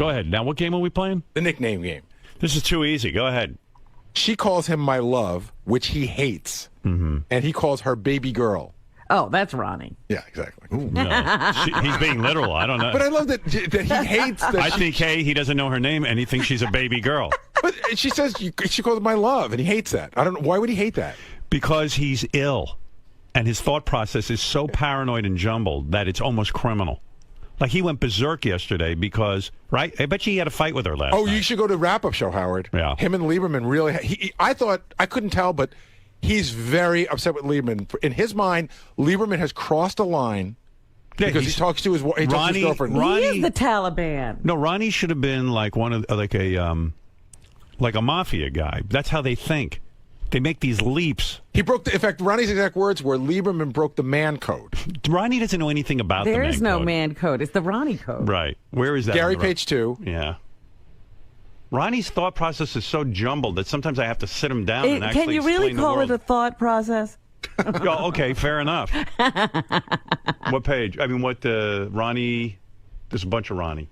Go ahead. Now, what game are we playing? The nickname game. This is too easy. Go ahead. She calls him my love, which he hates. Mm-hmm. And he calls her baby girl. Oh, that's Ronnie. Yeah, exactly. No. He's being literal. I don't know. But I love that he hates that. I think, hey, he doesn't know her name and he thinks she's a baby girl. But she says she calls him my love, and he hates that. I don't know. Why would he hate that? Because he's ill. And his thought process is so paranoid and jumbled that it's almost criminal. Like, he went berserk yesterday because, right? I bet you he had a fight with her last night. You should go to wrap-up show, Howard. Yeah. Him and Lieberman really... I thought... I couldn't tell, but he's very upset with Lieberman. In his mind, Lieberman has crossed a line because he talks to his girlfriend. He is the Taliban. No, Ronnie should have been like like a mafia guy. That's how they think. They make these leaps. He broke in fact, Ronnie's exact words were Lieberman broke the man code. Ronnie doesn't know anything about the man code. There is no man code. It's the Ronnie code. Right. Where is that? Gary, page 2. Yeah. Ronnie's thought process is so jumbled that sometimes I have to sit him down and actually explain the world. Can you really call it a thought process? Oh, okay, fair enough. What page? I mean, what Ronnie... There's a bunch of Ronnie.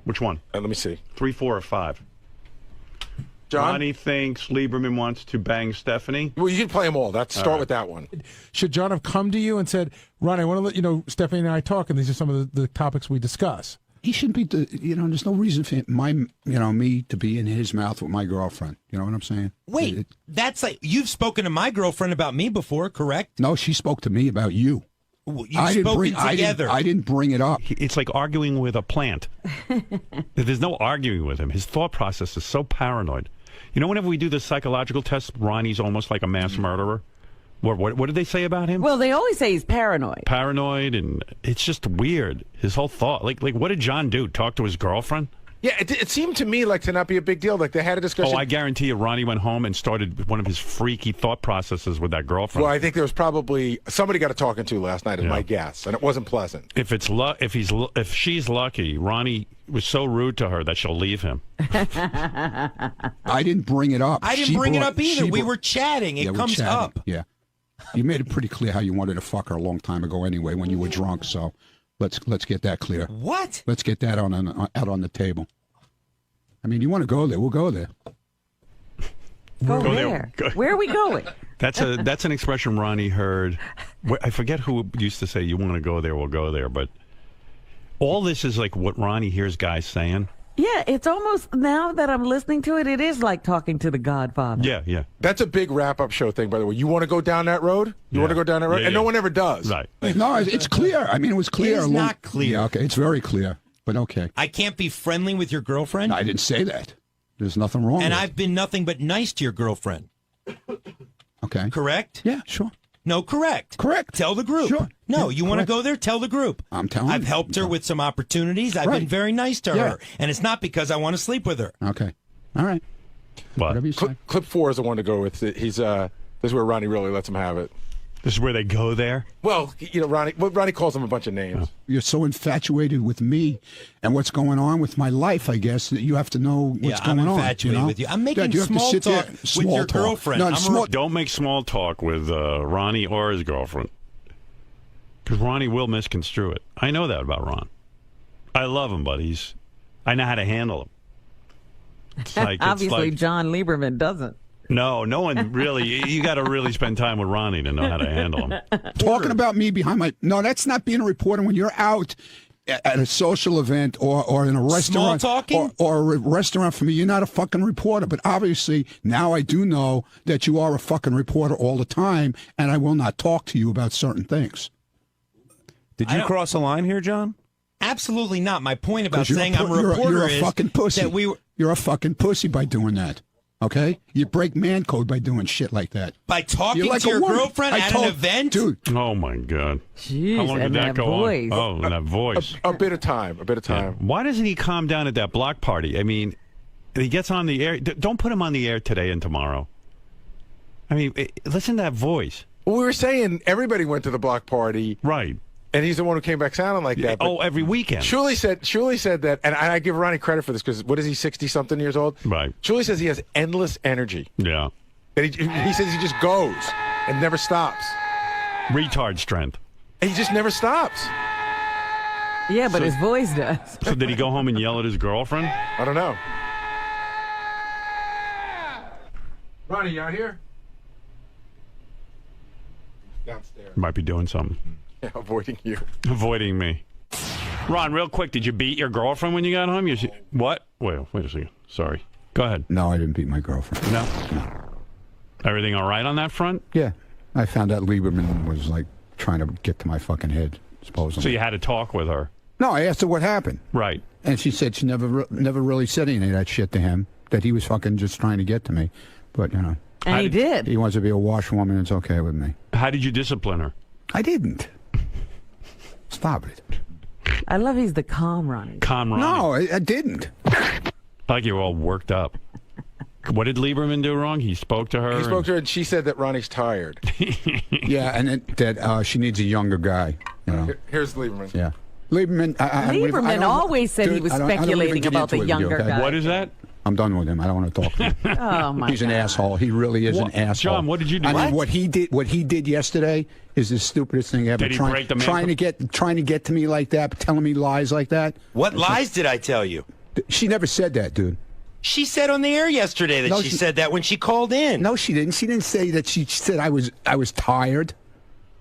Which one? Let me see. 3, 4, or 5? John? Ronnie thinks Lieberman wants to bang Stephanie. Well, you can play them all. Start with that one. Should John have come to you and said, Ronnie, I want to let you know Stephanie and I talk, and these are some of the topics we discuss? He shouldn't be, there's no reason for me to be in his mouth with my girlfriend. You know what I'm saying? Wait, that's like, you've spoken to my girlfriend about me before, correct? No, she spoke to me about you. You've spoken together. I didn't bring it up. It's like arguing with a plant. There's no arguing with him. His thought process is so paranoid. You know, whenever we do the psychological test, Ronnie's almost like a mass murderer. What did they say about him? Well, they always say he's paranoid. Paranoid, and it's just weird. His whole thought. Like what did John do? Talk to his girlfriend? Yeah, it seemed to me like to not be a big deal. Like they had a discussion. Oh, I guarantee you Ronnie went home and started one of his freaky thought processes with that girlfriend. Well, I think there was probably somebody got a talking to last night, is my guess, and it wasn't pleasant. If she's lucky, Ronnie was so rude to her that she'll leave him. I didn't bring it up. I didn't bring it up either. We were chatting. It comes up. Yeah. You made it pretty clear how you wanted to fuck her a long time ago anyway when you were drunk, so let's get that clear. What? Let's get that out on the table. I mean, you want to go there, we'll go there. Go where? Where are we going? That's an expression Ronnie heard. I forget who used to say, you want to go there, we'll go there. But all this is like what Ronnie hears guys saying. Yeah, it's almost, now that I'm listening to it, it is like talking to the Godfather. Yeah. That's a big wrap-up show thing, by the way. You want to go down that road? You want to go down that road? Yeah, and no one ever does. Right. No, it's clear. I mean, it was clear. It's not clear. Yeah, okay, it's very clear, but okay. I can't be friendly with your girlfriend? I didn't say that. There's nothing wrong And with I've been nothing but nice to your girlfriend. Okay. Correct? Yeah, sure. No, correct. Correct. Tell the group. Sure. No, Yeah, you want to correct. go there? Tell the group. I'm telling I've you. helped her with some opportunities. I've Right. been very nice to Yeah. her. And it's not because I want to sleep with her. Okay. All right. What? Whatever you say. Clip 4 is the one to go with. This is where Ronnie really lets him have it. This is where they go there? Well, Ronnie calls him a bunch of names. You're so infatuated with me and what's going on with my life, I guess, that you have to know what's going I'm on. infatuated with you. I'm making you have to small sit there- talk with small your talk. girlfriend. No, I'm small, Don't make small talk with Ronnie or his girlfriend. Because Ronnie will misconstrue it. I know that about Ron. I love him, but I know how to handle him. It's like, Obviously, Jon Leiberman doesn't. No one really. You got to really spend time with Ronnie to know how to handle him. talking about me behind my... No, that's not being a reporter when you're out at a social event or in a restaurant. Small talking? Or a restaurant for me. You're not a fucking reporter. But obviously, now I do know that you are a fucking reporter all the time, and I will not talk to you about certain things. Did you cross a line here, John? Absolutely not. My point about 'Cause you're saying I'm a reporter you're a is fucking pussy. that we were... You're a fucking pussy by doing that. Okay? You break man code by doing shit like that. By talking You're like to a your woman. girlfriend I at told- an event? Dude. Oh, my God. Jeez, How long did and that go voice. on? Oh, and that voice. A bit of time. Yeah. Why doesn't he calm down at that block party? I mean, he gets on the air. Don't put him on the air today and tomorrow. I mean, listen to that voice. Well, we were saying everybody went to the block party. Right. And he's the one who came back sounding like that. Oh, every weekend. Shuli said that, and I give Ronnie credit for this because what is he, 60-something years old? Right. Shuli says he has endless energy. Yeah. And he says he just goes and never stops. Retard strength. And he just never stops. Yeah, but his voice does. So did he go home and yell at his girlfriend? I don't know. Ronnie, you out here? Downstairs. Might be doing something. Yeah, avoiding you. Avoiding me. Ron, real quick, did you beat your girlfriend when you got home? What? Wait a second. Sorry. Go ahead. No, I didn't beat my girlfriend. No? Everything all right on that front? Yeah. I found out Lieberman was like trying to get to my fucking head, supposedly. So you had to talk with her? No, I asked her what happened. Right. And she said she never really said any of that shit to him, that he was fucking just trying to get to me. But, you know. And he did. He wants to be a washwoman. It's okay with me. How did you discipline her? I didn't. Stop it. I love he's the calm Ronnie. Calm Ronnie. No, I didn't. Like you were all worked up. What did Lieberman do wrong? He spoke to her? He spoke to her, and she said that Ronnie's tired. Yeah, and that she needs a younger guy. You know. Here's Lieberman. Yeah. Lieberman. Lieberman always said he was speculating about the younger guy. What is that? I'm done with him. I don't want to talk to him. Oh my! He's an asshole. He really is an asshole. John, what did you do? I mean, what he did yesterday is the stupidest thing ever. Did he break the man? Trying to get to me like that, telling me lies like that. What lies did I tell you? She never said that, dude. She said on the air yesterday that No, she said that when she called in. No, she didn't. She didn't say that. She said I was tired.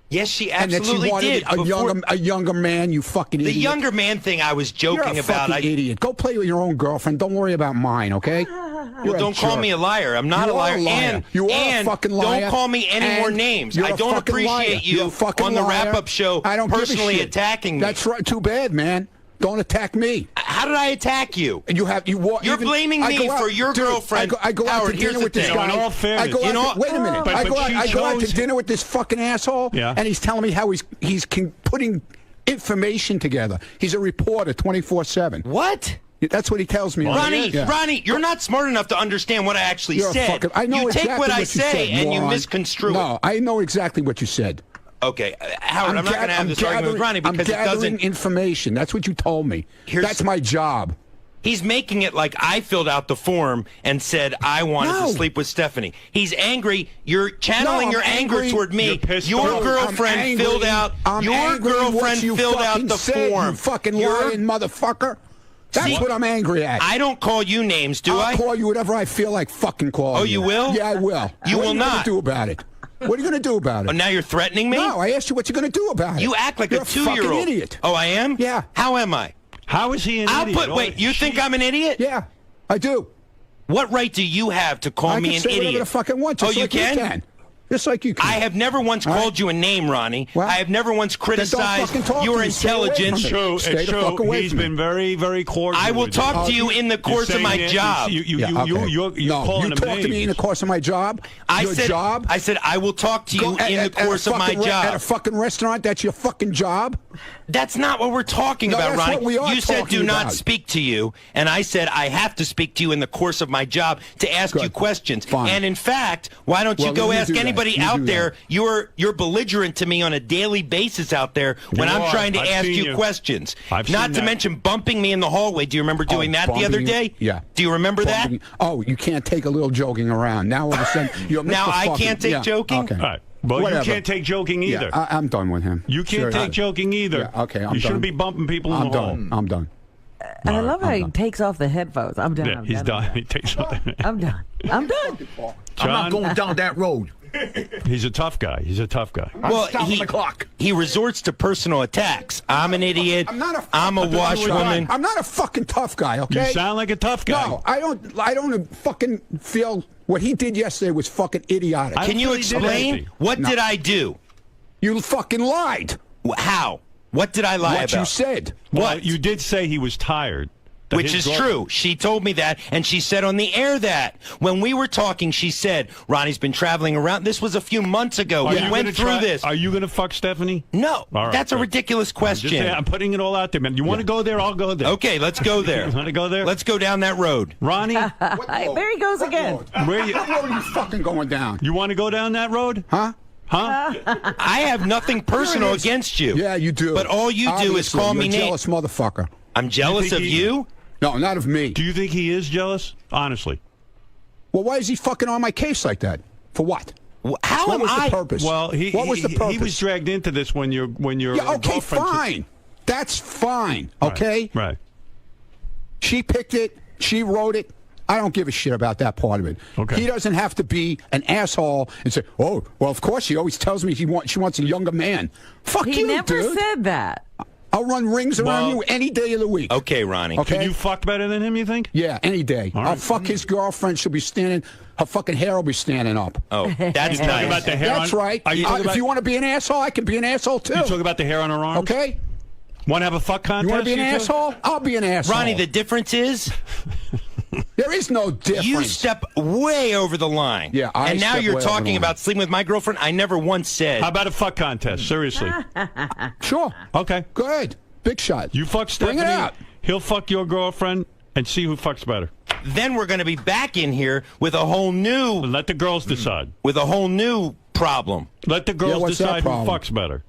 Yes, she And that she absolutely wanted did. a younger man. You fucking The idiot. younger man thing I was You're joking a about. fucking idiot. Go play with your own girlfriend. Don't worry about mine, okay? Well, don't call me a liar. I'm not You a liar. are a liar. And, You are and a fucking liar. don't call me any And more names. you're I a don't fucking liar. appreciate You're you a fucking on the liar. wrap-up show I don't give a personally shit. attacking me. That's right. Too bad, man. Don't attack me. How did I attack you? And You're blaming me for your girlfriend. I go out Howard, to here's dinner the with this thing. guy. In all fairness, wait a minute. But I she go out to chose- dinner with this fucking asshole, Yeah. and he's telling me how he's putting information together. He's a reporter 24/7. What? That's what he tells me. Ronnie, Yeah. Ronnie, you're not smart enough to understand what I actually You're a said. fucking, I know you exactly take what I you say said, and you moron. misconstrue it. No, I know exactly what you said. Okay, Howard, I'm not going to have this argument with Ronnie because I'm it gathering doesn't. information. That's what you told me. That's my job. He's making it like I filled out the form and said I wanted to sleep with Stephanie. He's angry. You're channeling your anger toward me. You're pissed Your off. girlfriend filled out. Your girlfriend filled out the form. You fucking lying motherfucker. That's what I'm angry at. I don't call you names, do I? I'll call you whatever I feel like fucking calling. Oh, you will? Yeah, I will. You what will are you not. Gonna do about it? What are you going to do about it? Oh, now you're threatening me? No, I asked you what you're going to do about it. You act like You're a 2-year-old. fucking idiot. Oh, I am? Yeah. How am I? How is he an idiot? Wait, you think I'm an idiot? Yeah, I do. What right do you have to call I me can an say idiot? whatever the fuck I want. Just you like can? Just like you can. I have never once called you a name, Ronnie. Well, I have never once criticized fucking talk to your me. Stay away from intelligence. me. True, Stay it's the fuck true. away He's from been me. very, very cordial. I will with you. talk to you in the course of my job. You're No, calling you him talk to me in the names. course of my job. I said, job. I said I will talk to you in the course of my job. At a fucking restaurant, that's your fucking job. That's not what we're talking No, about, that's Ronnie. what we are You said talking do not about. speak to you, and I said I have to speak to you in the course of my job to ask Good. you questions. Fine. And in fact, why don't you Well, go then you ask do that. anybody You out do there? that. You're belligerent to me on a daily basis out there when You I'm are. trying to I've ask seen you you. questions. I've Not seen to that. mention bumping me in the hallway. Do you remember doing that the other bumping day? you? Yeah. Do you remember that? Oh, you can't take a little joking around. Now all of a sudden, you're Now Mr. I fucking- can't take yeah, joking? Okay. All right. Well, Whatever. you can't take joking either. Yeah, I'm done with him. You can't take joking either. Yeah, okay, I'm you shouldn't done. be bumping people in I'm the hall. done. I'm done. And I love how he done. takes off the headphones. I'm done. Yeah, I'm he's done. done. He takes I'm done. I'm done. I'm not John, going down that road. he's a tough guy. He's a tough guy. Well, stopping the clock. he resorts to personal attacks. I'm an idiot. I'm a washwoman. I'm not a fucking tough guy. You Okay. sound like a tough guy. No, I don't. I don't fucking feel what he did yesterday was fucking idiotic. Can you really did explain? anything. What did I do? You fucking lied. How? What did I lie What about? you said. Well, What? you did say he was tired. That Which his is true. She told me that, and she said on the air that. When we were talking, she said, Ronnie's been traveling around. This was a few months ago. Are We you went gonna through this. Are you going to fuck Stephanie? No, All right, that's a good. ridiculous I'm just question. saying, I'm putting it all out there, man. You want to go there? I'll go there. Okay, let's go there. You want to go there? Let's go down that road. Ronnie, There he goes again. where you? What road are you fucking going down? You want to go down that road? Huh? Huh? I have nothing personal against you. Yeah, you do. But all you do is Obviously, call me you're a names. jealous motherfucker. I'm jealous think of he- you? No, not of me. Do you think he is jealous? Honestly. Well, why is he fucking on my case like that? For what? How What am was I? the purpose? Well, what was the purpose? he was dragged into this when your Yeah, okay, girlfriend- fine. That's fine, okay? Right. She picked it. She wrote it. I don't give a shit about that part of it. Okay. He doesn't have to be an asshole and say, "Oh, well, of course she always tells me she wants a younger man." Fuck He you, never dude. said that. I'll run rings around Well- you any day of the week. Okay, Ronnie. Okay. Can you fuck better than him, you think? Yeah, any day. All I'll right. fuck his girlfriend. She'll be standing. Her fucking hair will be standing up. Oh, that's talking nice. about the hair That's on- right. Are you talking If about- you want to be an asshole, I can be an asshole too. You talk about the hair on her arms? Okay. Want to have a fuck contest? You want to be an two? asshole? I'll be an asshole. Ronnie, the difference is there is no difference. you step way over the line. Yeah, I and now step you're way over the talking line. about sleeping with my girlfriend. I never once said. How about a fuck contest? Seriously. Sure. Okay. Good. Big shot. You fuck Stephanie. Bring it out. He'll fuck your girlfriend and see who fucks better. Then we're going to be back in here with a whole new Let the girls decide. problem. Let the Yeah, girls what's that decide who problem? fucks better.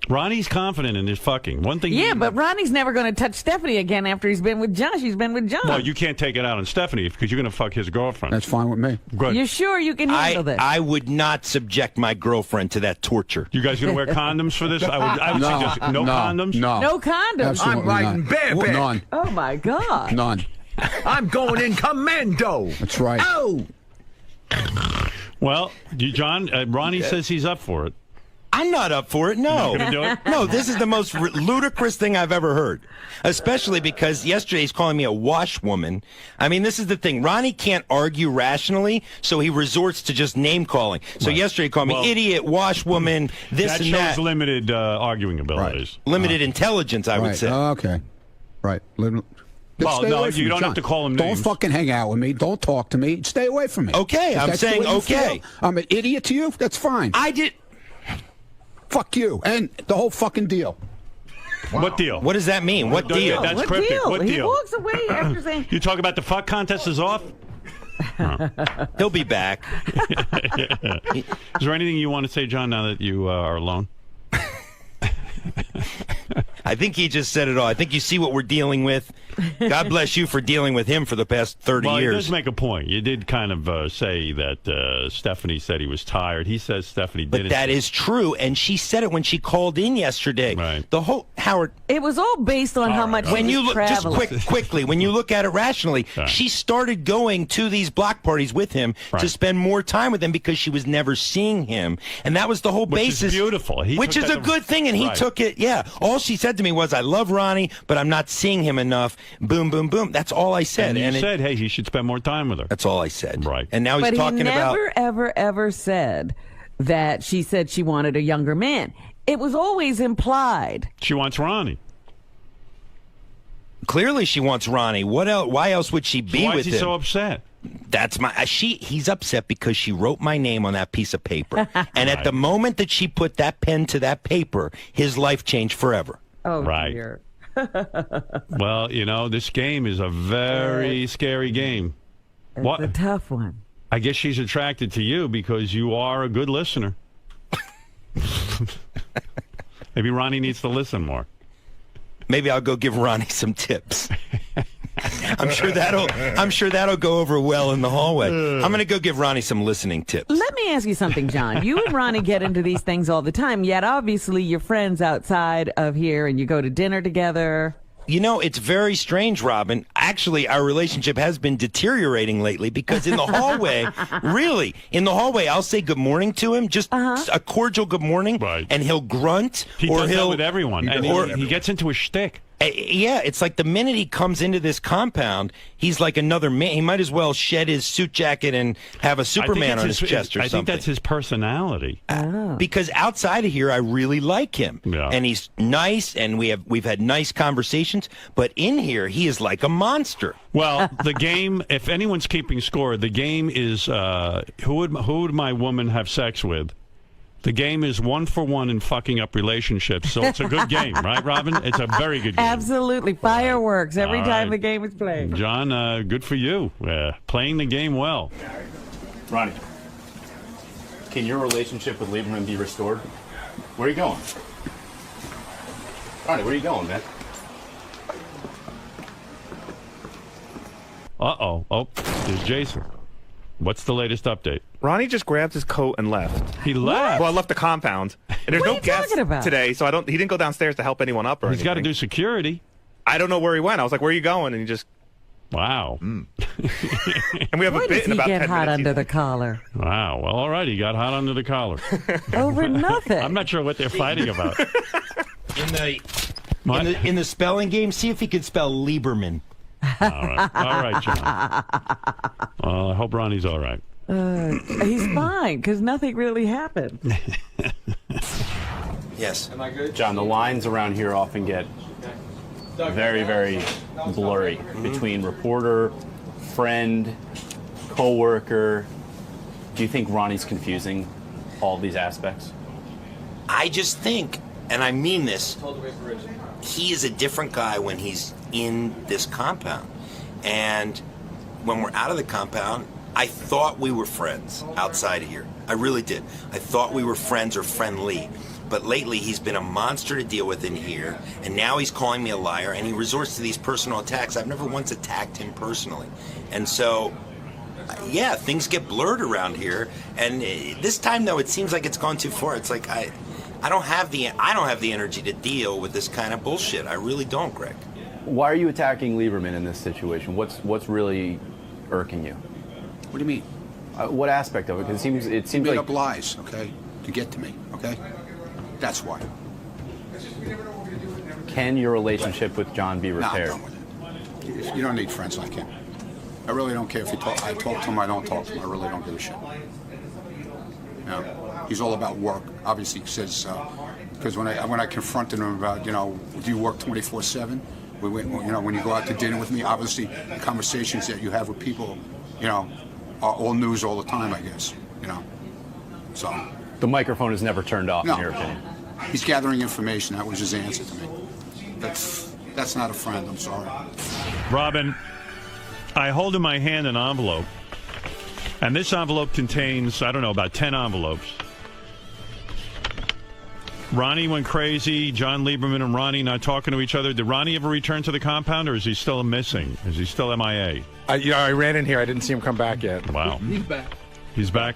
Ronnie's confident in his fucking. One thing. Yeah, but Ronnie's never going to touch Stephanie again after he's been with John. She's been with John. Well, you can't take it out on Stephanie because you're going to fuck his girlfriend. That's fine with me. Good. You're sure you can handle this? I would not subject my girlfriend to that torture. You guys going to wear condoms for this? I would suggest no condoms. No. No condoms. Absolutely I'm riding not. bareback. None. Oh my God. None. I'm going in commando. That's right. Oh, Well, John, Ronnie says he's up for it. I'm not up for it. No. You're gonna do it? No, this is the most ludicrous thing I've ever heard. Especially because yesterday he's calling me a washwoman. I mean, this is the thing. Ronnie can't argue rationally, so he resorts to just name calling. So yesterday he called me Well, idiot, washwoman, this That and shows that. limited arguing abilities. Limited intelligence, I would Right. say. Okay. Right. Just Well, stay no, away from you me, don't John. have to call him Don't names. fucking hang out with me. Don't talk to me. Stay away from me. Okay, If I'm that's the saying way you okay. feel, I'm an idiot to you. That's fine. I did. Fuck you and the whole fucking deal. What deal? What does that mean? What deal? That's What cryptic. deal? What He deal? walks away after saying, You talk about the fuck contest is off? He'll be back. Is there anything you want to say, John, now that you are alone? I think he just said it all. I think you see what we're dealing with. God bless you for dealing with him for the past 30 Well, years. he does make a point. You did kind of say that Stephanie said he was tired. He says Stephanie But didn't. that is true, and she said it when she called in yesterday. Right. The whole Howard. it was all based on how right, much all right. he When was you look, just traveling. quickly, when you look at it rationally, Right. she started going to these block parties with him to Right. spend more time with him because she was never seeing him, and that was the whole Which is basis. beautiful. He Which took is that a good thing, and he Right. took it. Yeah. All she said to me was, "I love Ronnie, but I'm not seeing him enough." Boom, boom, boom. That's all I said. And you it- said, hey, he should spend more time with her. that's all I said. Right. And now he's But he talking never, about. ever said that she said she wanted a younger man. It was always implied. She wants Ronnie. Clearly, she wants Ronnie. What else? Why else would she be Why with is he him? so upset? That's my. He's upset because she wrote my name on that piece of paper, and at the moment that she put that pen to that paper, his life changed forever. Oh, Right. dear. Well, this game is a very scary game. It's What? a tough one. I guess she's attracted to you because you are a good listener. Maybe Ronnie needs to listen more. Maybe I'll go give Ronnie some tips. I'm sure that'll go over well in the hallway. I'm going to go give Ronnie some listening tips. Let me ask you something, John. You and Ronnie get into these things all the time, yet obviously you're friends outside of here and you go to dinner together. It's very strange, Robin. Actually, our relationship has been deteriorating lately because in the hallway, I'll say good morning to him, just a cordial good morning, Right. and he'll grunt, He or does that he'll with everyone, and he gets into a shtick. Yeah, it's like the minute he comes into this compound, he's like another man. He might as well shed his suit jacket and have a Superman on his chest or I something. think that's his personality. Because outside of here, I really like him, Yeah. and he's nice, and we've had nice conversations. But in here, he is like a monster. Well, the game, if anyone's keeping score, the game is who would my woman have sex with? The game is 1-for-1 in fucking up relationships, so it's a good game, right, Robin? It's a very good game. Absolutely. Fireworks every All time right. the game is played. John, good for you. Playing the game well. Ronnie, can your relationship with Lieberman be restored? Where are you going? Ronnie, where are you going, man? Uh-oh. Oh, there's Jason. What's the latest update? Ronnie just grabbed his coat and left. He left. Well, I left the compound. And there's What are no you guest talking about? today, so he didn't go downstairs to help anyone up or He's anything. got to do security. I don't know where he went. I was like, where are you going? And he just... Wow. And we have Why a bit does in he about get 10 hot minutes. under the collar? Wow. Well, all right. He got hot under the collar. Over nothing. I'm not sure what they're fighting about. In the spelling game, see if he could spell Lieberman. All right, John. I hope Ronnie's all right. He's fine, because nothing really happened. Yes. Am I good? John, the lines around here often get very, very blurry between reporter, friend, co-worker. Do you think Ronnie's confusing all these aspects? I just think, and I mean this, he is a different guy when he's in this compound. And when we're out of the compound, I thought we were friends outside of here. I really did. I thought we were friends or friendly. But lately, he's been a monster to deal with in here, and now he's calling me a liar, and he resorts to these personal attacks. I've never once attacked him personally. And so, yeah, things get blurred around here. And this time, though, it seems like it's gone too far. It's like I don't have the energy to deal with this kind of bullshit. I really don't, Greg. Why are you attacking Lieberman in this situation? What's really irking you? What do you mean? What aspect of it? Because it seems Made like up lies, okay, to get to me, okay? That's why. Can your relationship with John be Nah, I'm repaired? done with it. You don't need friends like him. I really don't care if you talk. I talk to him. I don't talk to him. I really don't give a shit. You know, he's all about work. Obviously, he says because when I confronted him about, you know, do you work 24/7? We went, you know, when you go out to dinner with me, obviously the conversations that you have with people, you know, are all news all the time, I guess. You know, so. The microphone is never turned off, No. in your opinion. He's gathering information. That was his answer to me. That's not a friend. I'm sorry. Robin, I hold in my hand an envelope, and this envelope contains, I don't know, about 10 envelopes. Ronnie went crazy. Jon Leiberman and Ronnie not talking to each other. Did Ronnie ever return to the compound, or is he still missing? Is he still MIA? I ran in here. I didn't see him come back yet. Wow. He's back. He's back?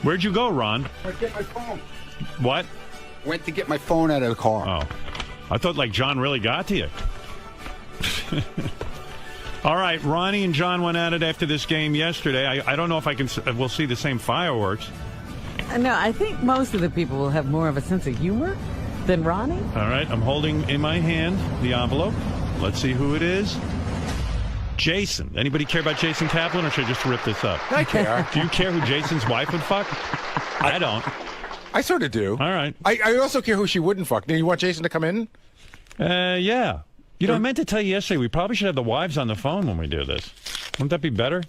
Where'd you go, Ron? I get my phone. What? Went to get my phone out of the car. Oh. I thought, like, John really got to you. All right, Ronnie and John went at it after this game yesterday. I don't know if we'll see the same fireworks. No, I think most of the people will have more of a sense of humor than Ronnie. All right, I'm holding in my hand the envelope. Let's see who it is. Jason. Anybody care about Jason Kaplan, or should I just rip this up? I care. Do you care who Jason's wife would fuck? I don't. I sort of do. All right. I also care who she wouldn't fuck. Do you want Jason to come in? Yeah. You know, I meant to tell you yesterday, we probably should have the wives on the phone when we do this. Wouldn't that be better?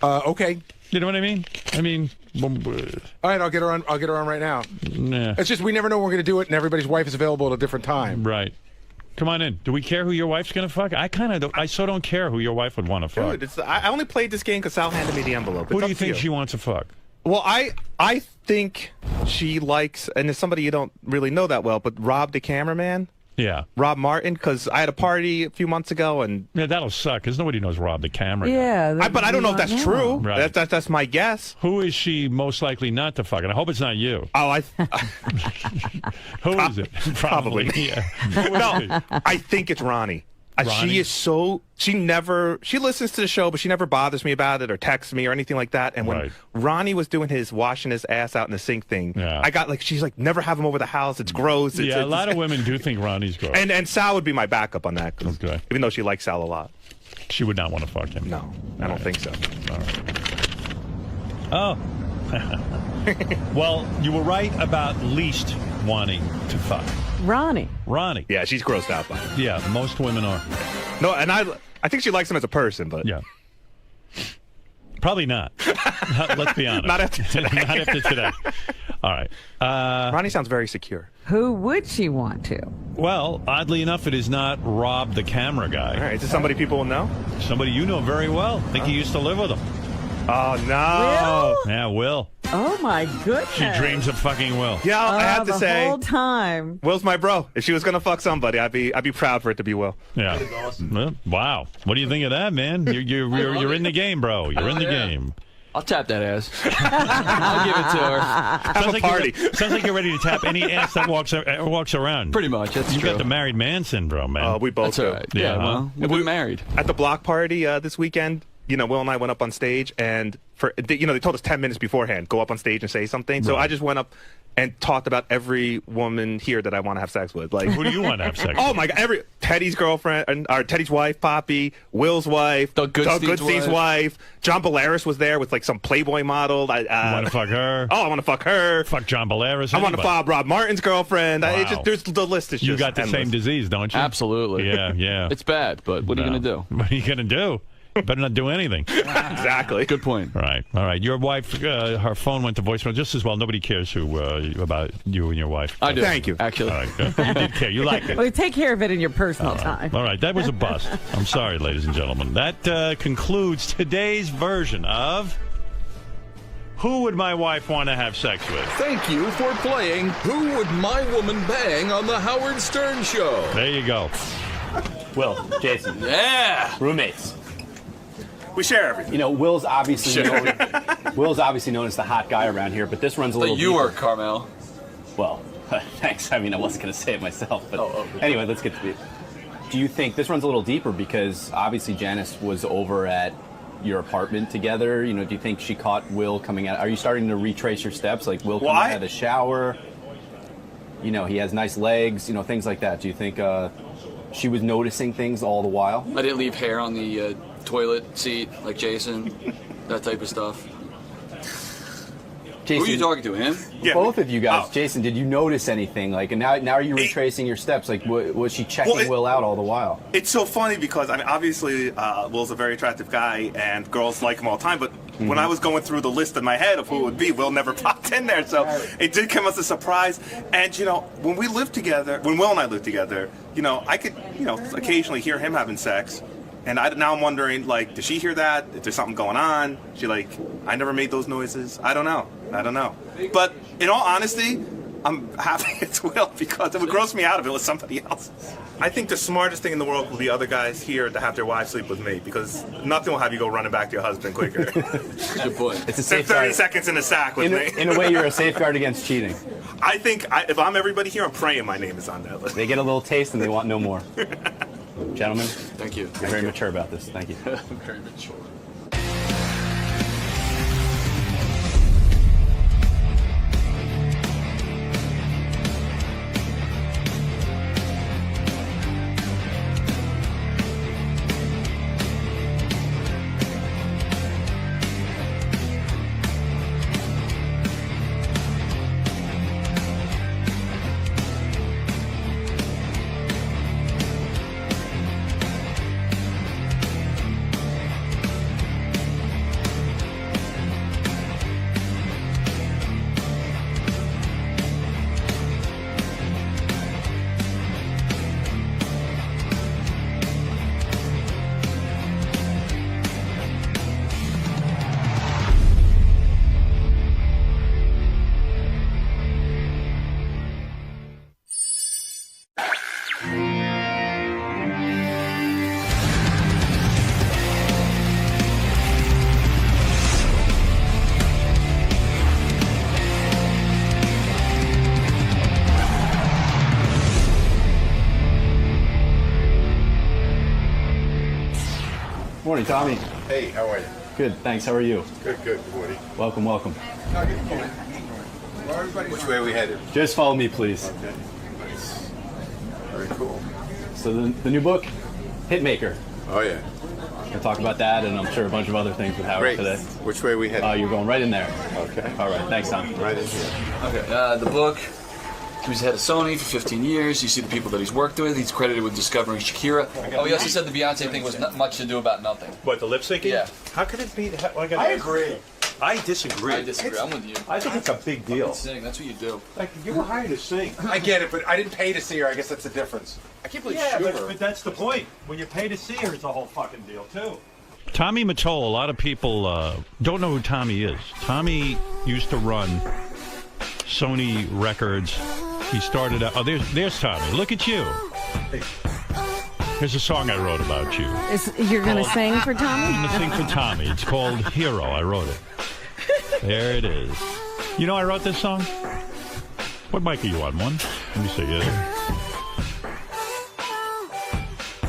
Okay. You know what I mean? All right, I'll get her on. I'll get her on right now. Nah. It's just we never know when we're going to do it, and everybody's wife is available at a different time. Right. Come on in. Do we care who your wife's going to fuck? I so don't care who your wife would want to fuck. Dude, I only played this game because Sal handed me the envelope. Who It's do up you to think she wants to fuck? Well, I think she likes, and it's somebody you don't really know that well, but Rob the cameraman. Yeah. Rob Martin, because I had a party a few months ago, and Yeah, that'll suck, because nobody knows Rob the camera guy. Yeah. but I don't know if that's true. Right. That's my guess. Who is she most likely not to fuck? And I hope it's not you. Oh, Who is it? Probably. Yeah. No, I think it's Ronnie. Ronnie? She is so, she listens to the show, but she never bothers me about it or texts me or anything like that. And when Right. Ronnie was doing his washing his ass out in the sink thing, Yeah. I got like, she's like, never have him over the house. It's gross. Yeah, a lot of women do think Ronnie's gross. And Sal would be my backup on that. 'Cause Okay. even though she likes Sal a lot. She would not want to fuck him. No, I don't think so. All right. Oh. Well, you were right about least wanting to fuck. Ronnie. Ronnie. Yeah, she's grossed out by it. Yeah, most women are. No, and I think she likes him as a person, but Yeah. Probably not. Let's be honest. Not after today. Not after today. All right. Ronnie sounds very secure. Who would she want to? Well, oddly enough, it is not Rob the camera guy. All right, is this somebody people will know? Somebody you know very well. I think you used to live with him. Oh, no. Will? Yeah, Will. Oh my goodness. She dreams of fucking Will. Yeah, I have to the say, whole time. Will's my bro. If she was gonna fuck somebody, I'd be proud for it to be Will. Yeah. Well, wow. What do you think of that, man? You're in the game, bro. You're in the game. I'll tap that ass. I'll give it to her. Have a party. Sounds like you're ready to tap any ass that walks around. Pretty much. That's You true. got the married man syndrome, man. We both That's all right. Yeah, well, we've been married. At the block party this weekend, Will and I went up on stage, and they told us 10 minutes beforehand, go up on stage and say something. So I just went up and talked about every woman here that I want to have sex with. Like, who do you want to have sex with? Oh my God, Teddy's girlfriend, or Teddy's wife, Poppy, Will's wife, Doug Goodstein's wife. John Belaris was there with like some Playboy model. You want to fuck her? Oh, I want to fuck her. Fuck John Belaris. I want to fuck Rob Martin's girlfriend. Wow. There's the list is just You got the endless. same disease, don't you? Absolutely. Yeah. It's bad, but what are you going to do? What are you going to do? Better not do anything. Exactly. Good point. Right. All right. Your wife, her phone went to voicemail just as well. Nobody cares about you and your wife. I do. Thank you. Actually. All right. Good. You did care. You liked it. Well, take care of it in your personal time. All right. That was a bust. I'm sorry, ladies and gentlemen. That concludes today's version of Who Would My Wife Want to Have Sex With? Thank you for playing Who Would My Woman Bang on the Howard Stern Show. There you go. Will, Jason. Yeah. Roommates. We share everything. Will's obviously known as the hot guy around here, but this runs a little You deeper. are, Carmel. Well, thanks. I mean, I wasn't going to say it myself, but anyway, let's get to it. Do you think this runs a little deeper because obviously Janice was over at your apartment together? Do you think she caught Will coming out? Are you starting to retrace your steps? Like Will coming out of the shower? He has nice legs, things like that. Do you think she was noticing things all the while? I didn't leave hair on the toilet seat like Jason, that type of stuff. Jason, who are you talking to, him? Yeah. Both of you guys. Girls. Did you notice anything? Like, and now are you retracing your steps? Like, was she checking Will out all the while? It's so funny because, I mean, obviously, Will's a very attractive guy, and girls like him all the time, but when I was going through the list in my head of who it would be, Will never popped in there, so it did come as a surprise. And, when we lived together, when Will and I lived together, I could, occasionally hear him having sex. And now I'm wondering, like, does she hear that? Is there something going on? She like, I never made those noises. I don't know. But in all honesty, I'm happy it's Will because it would gross me out if it was somebody else. I think the smartest thing in the world will be other guys here to have their wives sleep with me because nothing will have you go running back to your husband quicker. Good point. It's a Spend 30 seconds in a sack with me. In a way, you're a safeguard against cheating. I think if I'm everybody here, I'm praying my name is on that list. They get a little taste and they want no more. Gentlemen, thank you. You're very mature about this. Thank you. Very mature. Morning, Tommy. Hey, how are you? Good, thanks. How are you? Good, good. Morning. Welcome. Which way are we headed? Just follow me, please. Okay. Nice. Very cool. So the new book, Hitmaker. Oh, yeah. We'll talk about that and I'm sure a bunch of other things with Howard Great. today. Which way are we headed? You're going right in there. Okay. All right. Thanks, Tom. Right in here. Okay. The book. He was head of Sony for 15 years. You see the people that he's worked with. He's credited with discovering Shakira. Oh, he also said the Beyonce thing was not much to do about nothing. What, the lip syncing? Yeah. How could it be? I agree. I disagree. I disagree. I'm with you. I think it's a big deal. Sing. That's what you do. Like, you were hired to sing. I get it, but I didn't pay to see her. I guess that's the difference. I can't believe Schumer. But that's the point. When you pay to see her, it's a whole fucking deal, too. Tommy Mottola, a lot of people don't know who Tommy is. Tommy used to run Sony Records. He started out... Oh, there's Tommy. Look at you. Here's a song I wrote about you. You're going to sing for Tommy? I'm going to sing for Tommy. It's called Hero. I wrote it. There it is. You know I wrote this song? What mic are you on? One? Let me see.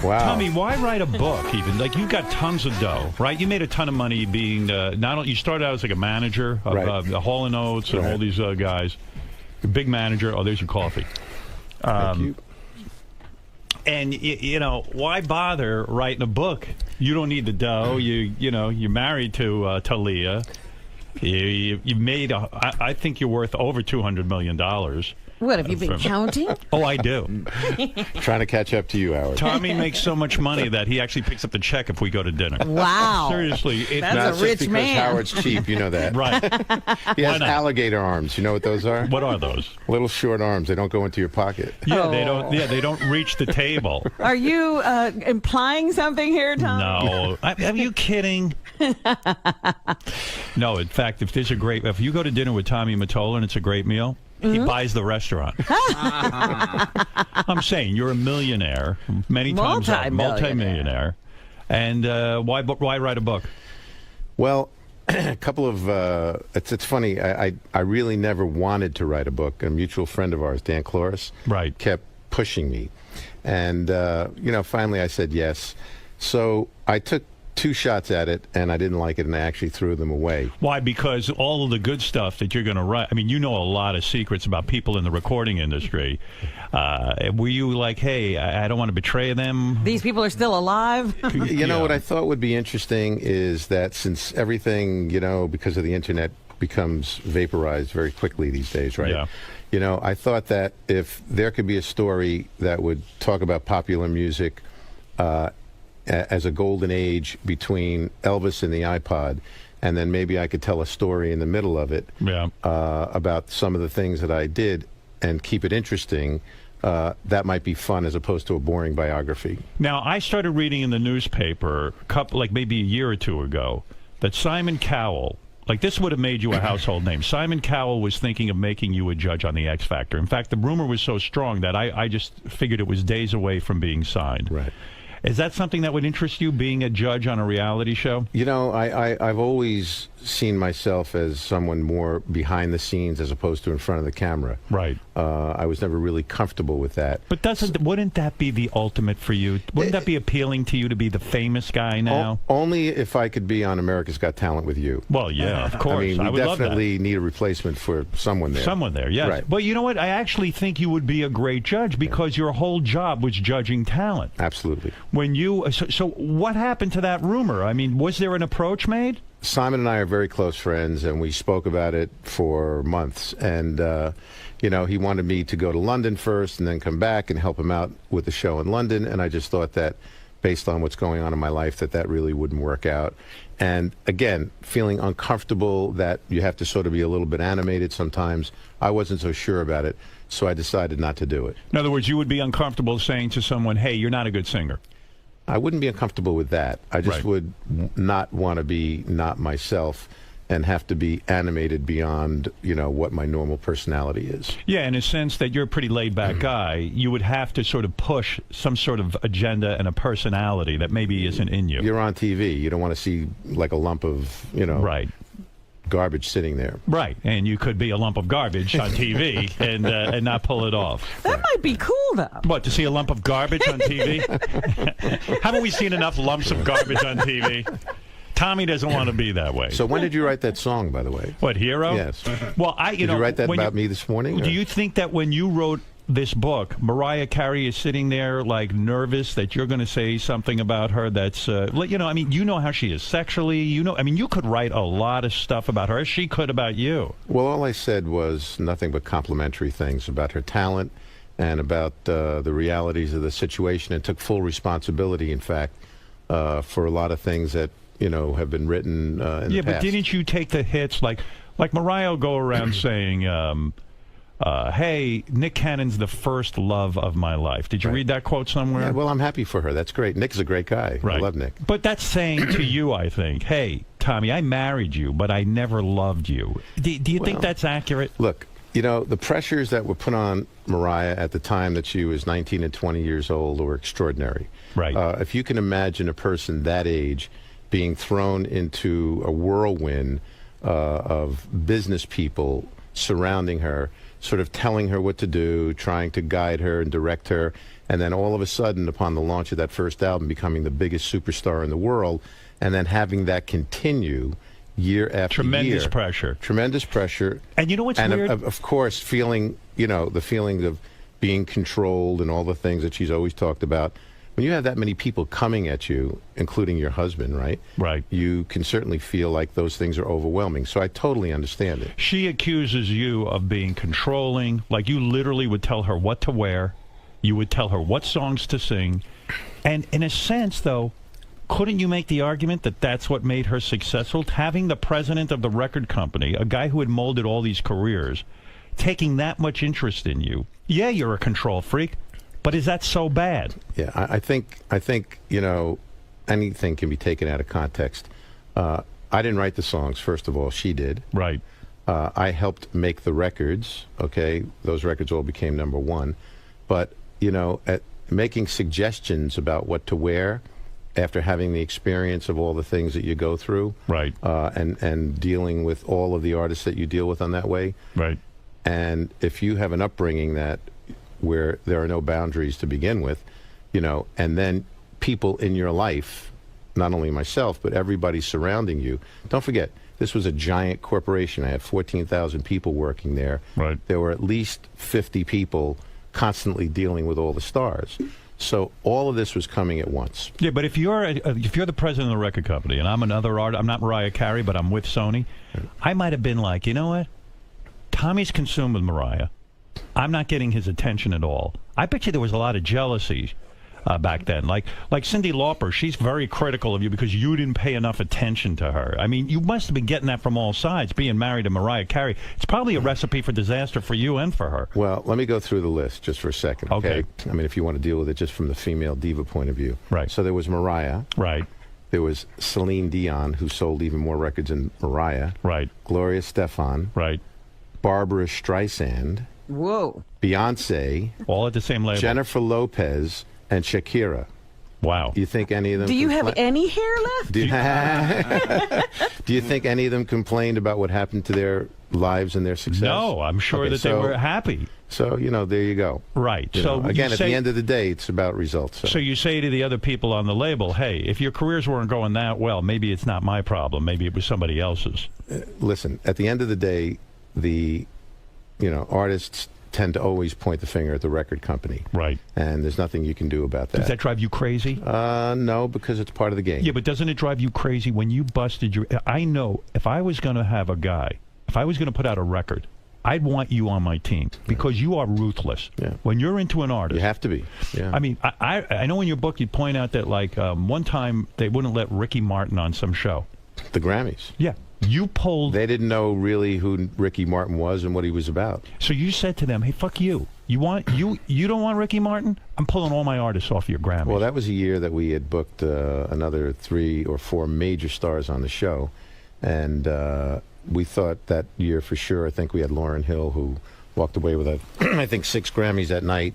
Wow. Tommy, why write a book even? Like, you got tons of dough, right? You made a ton of money being, not only, you started out as like a manager of the Hall & Oates and all these guys. A big manager. Oh, there's your coffee. Thank you. And, you know, why bother writing a book? You don't need the dough. You're married to Talia. You made, I think you're worth over $200 million. What, have you been counting? Oh, I do. Trying to catch up to you, Howard. Tommy makes so much money that he actually picks up the check if we go to dinner. Wow. Seriously. That's a rich man. Howard's cheap, you know that. Right. He has alligator arms. You know what those are? What are those? Little short arms. They don't go into your pocket. Yeah, they don't. Yeah, they don't reach the table. Are you implying something here, Tom? No. Are you kidding? No, in fact, if you go to dinner with Tommy Mottola and it's a great meal, he buys the restaurant. I'm saying you're a millionaire, many times multi-millionaire, and why write a book? Well, a couple of it's funny. I really never wanted to write a book. A mutual friend of ours, Dan Cloris, kept pushing me, and finally I said yes. So I took 2 shots at it, and I didn't like it, and I actually threw them away. Why? Because all of the good stuff that you're going to write, I mean, you know a lot of secrets about people in the recording industry. Were you like, hey, I don't want to betray them? These people are still alive? You know, what I thought would be interesting is that since everything, because of the internet, becomes vaporized very quickly these days, right? Yeah. I thought that if there could be a story that would talk about popular music, as a golden age between Elvis and the iPod, and then maybe I could tell a story in the middle of it about some of the things that I did and keep it interesting. That might be fun as opposed to a boring biography. Now, I started reading in the newspaper maybe a year or 2 ago that Simon Cowell, like this would have made you a household name. Simon Cowell was thinking of making you a judge on the X Factor. In fact, the rumor was so strong that I just figured it was days away from being signed. Right. Is that something that would interest you, being a judge on a reality show? I've always seen myself as someone more behind the scenes as opposed to in front of the camera. Right. I was never really comfortable with that. But wouldn't that be the ultimate for you? Wouldn't that be appealing to you to be the famous guy now? Only if I could be on America's Got Talent with you. Well, yeah, of course. I mean, we definitely need a replacement for someone there. Someone there, yes. Right. But you know what? I actually think you would be a great judge because your whole job was judging talent. Absolutely. So what happened to that rumor? I mean, was there an approach made? Simon and I are very close friends, and we spoke about it for months. And, he wanted me to go to London first and then come back and help him out with the show in London. And I just thought that, based on what's going on in my life, that really wouldn't work out. And, again, feeling uncomfortable that you have to sort of be a little bit animated sometimes, I wasn't so sure about it. So I decided not to do it. In other words, you would be uncomfortable saying to someone, hey, you're not a good singer. I wouldn't be uncomfortable with that. I just would not want to be not myself and have to be animated beyond, what my normal personality is. Yeah, in a sense that you're a pretty laid-back guy, you would have to sort of push some sort of agenda and a personality that maybe isn't in you. You're on TV. You don't want to see like a lump of, garbage sitting there. Right, and you could be a lump of garbage on TV and not pull it off. That might be cool, though. What, to see a lump of garbage on TV? Haven't we seen enough lumps of garbage on TV? Tommy doesn't want to be that way. So when did you write that song, by the way? What, Hero? Yes. Well, did you write that about me this morning? Do you think that when you wrote this book, Mariah Carey is sitting there like nervous that you're going to say something about her that's, you know how she is sexually, you could write a lot of stuff about her as she could about you. Well, all I said was nothing but complimentary things about her talent and about the realities of the situation, and took full responsibility, in fact, for a lot of things that, have been written in the past. Yeah, but didn't you take the hits like Mariah will go around saying, hey, Nick Cannon's the first love of my life. Did you read that quote somewhere? Yeah, well, I'm happy for her. That's great. Nick's a great guy. Right. I love Nick. But that's saying to you, I think, hey, Tommy, I married you, but I never loved you. Do you think that's accurate? Look, the pressures that were put on Mariah at the time that she was 19 and 20 years old were extraordinary. Right. If you can imagine a person that age being thrown into a whirlwind of business people surrounding her, sort of telling her what to do, trying to guide her and direct her, and then all of a sudden, upon the launch of that first album, becoming the biggest superstar in the world, and then having that continue year after Tremendous year. pressure. Tremendous pressure. And you know what's and weird? Of course, feeling, the feeling of being controlled and all the things that she's always talked about. When you have that many people coming at you, including your husband, right? Right. You can certainly feel like those things are overwhelming. So I totally understand it. She accuses you of being controlling. Like, you literally would tell her what to wear. You would tell her what songs to sing. And in a sense, though, couldn't you make the argument that that's what made her successful? Having the president of the record company, a guy who had molded all these careers, taking that much interest in you. Yeah, you're a control freak, but is that so bad? Yeah, I think anything can be taken out of context. I didn't write the songs, first of all. She did. Right. I helped make the records. Okay, those records all became #1. But at making suggestions about what to wear after having the experience of all the things that you go through, right, and dealing with all of the artists that you deal with on that way, right. And if you have an upbringing that where there are no boundaries to begin with, and then people in your life, not only myself, but everybody surrounding you. Don't forget, this was a giant corporation. I had 14,000 people working there. Right. There were at least 50 people constantly dealing with all the stars. So all of this was coming at once. Yeah, but if you're the president of the record company, and I'm another artist, I'm not Mariah Carey, but I'm with Sony, I might have been like, you know what? Tommy's consumed with Mariah. I'm not getting his attention at all. I bet you there was a lot of jealousy back then. Like Cyndi Lauper, she's very critical of you because you didn't pay enough attention to her. I mean, you must have been getting that from all sides, being married to Mariah Carey. It's probably a recipe for disaster for you and for her. Well, let me go through the list just for a second, okay? I mean, if you want to deal with it just from the female diva point of view. Right. So there was Mariah. Right. There was Celine Dion, who sold even more records than Mariah. Right. Gloria Stefan. Right. Barbara Streisand. Whoa. Beyonce. All at the same label. Jennifer Lopez and Shakira. Wow. Do you think any of them... Do you have any hair left? Do you think any of them complained about what happened to their lives and their success? No, I'm sure that they were happy. So, there you go. Right. So again, at the end of the day, it's about results. So you say to the other people on the label, hey, if your careers weren't going that well, maybe it's not my problem. Maybe it was somebody else's. Listen, at the end of the day, the artists tend to always point the finger at the record company. Right. And there's nothing you can do about that. Does that drive you crazy? No, because it's part of the game. Yeah, but doesn't it drive you crazy when you busted your... I know if I was going to have a guy, if I was going to put out a record, I'd want you on my team because you are ruthless. Yeah. When you're into an artist... You have to be. Yeah. I mean, I know in your book you point out that, like, one time they wouldn't let Ricky Martin on some show. The Grammys. Yeah. You pulled... They didn't know really who Ricky Martin was and what he was about. So you said to them, hey, fuck you. You don't want Ricky Martin? I'm pulling all my artists off your Grammys. Well, that was a year that we had booked another 3 or 4 major stars on the show. And we thought that year for sure, I think we had Lauryn Hill, who walked away with, I think, 6 Grammys that night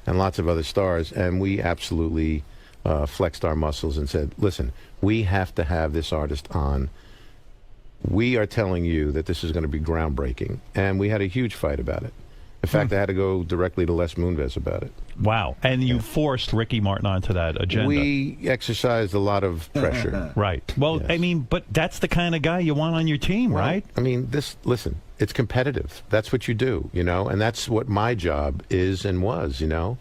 and lots of other stars. And we absolutely flexed our muscles and said, listen, we have to have this artist on. We are telling you that this is going to be groundbreaking. And we had a huge fight about it. In fact, I had to go directly to Les Moonves about it. Wow. And you forced Ricky Martin onto that agenda. We exercised a lot of pressure. Right. Well, yes. I mean, but that's the kind of guy you want on your team, right? I mean, listen, it's competitive. That's what you do, and that's what my job is and was, Isn't it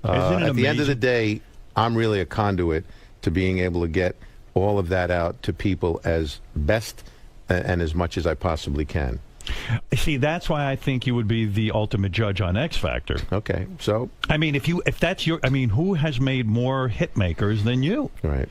At the end of amazing? the day, I'm really a conduit to being able to get all of that out to people as best and as much as I possibly can. See, that's why I think you would be the ultimate judge on X Factor. Okay, so I mean, if that's your, I mean, who has made more hit makers than you? Right.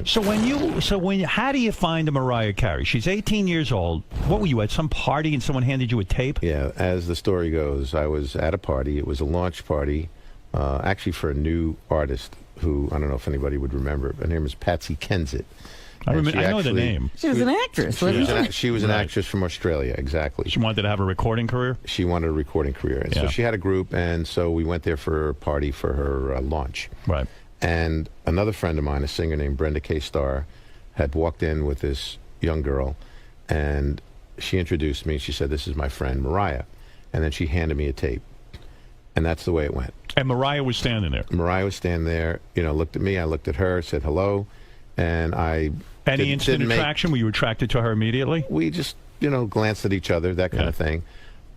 So how do you find a Mariah Carey? She's 18 years old. What were you at some party and someone handed you a tape? Yeah, as the story goes, I was at a party. It was a launch party, actually for a new artist who I don't know if anybody would remember. Her name is Patsy Kensit. I know the name. She was an actress, wasn't she? She was an actress from Australia, exactly. She wanted to have a recording career? She wanted a recording career. And so she had a group, and so we went there for a party for her launch. Right. And another friend of mine, a singer named Brenda K. Starr, had walked in with this young girl, and she introduced me. She said, "This is my friend Mariah," and then she handed me a tape, and that's the way it went. And Mariah was standing there. Mariah was standing there, looked at me. I looked at her, said hello, and I. Any instant attraction? Were you attracted to her immediately? We just, glanced at each other, that kind of thing.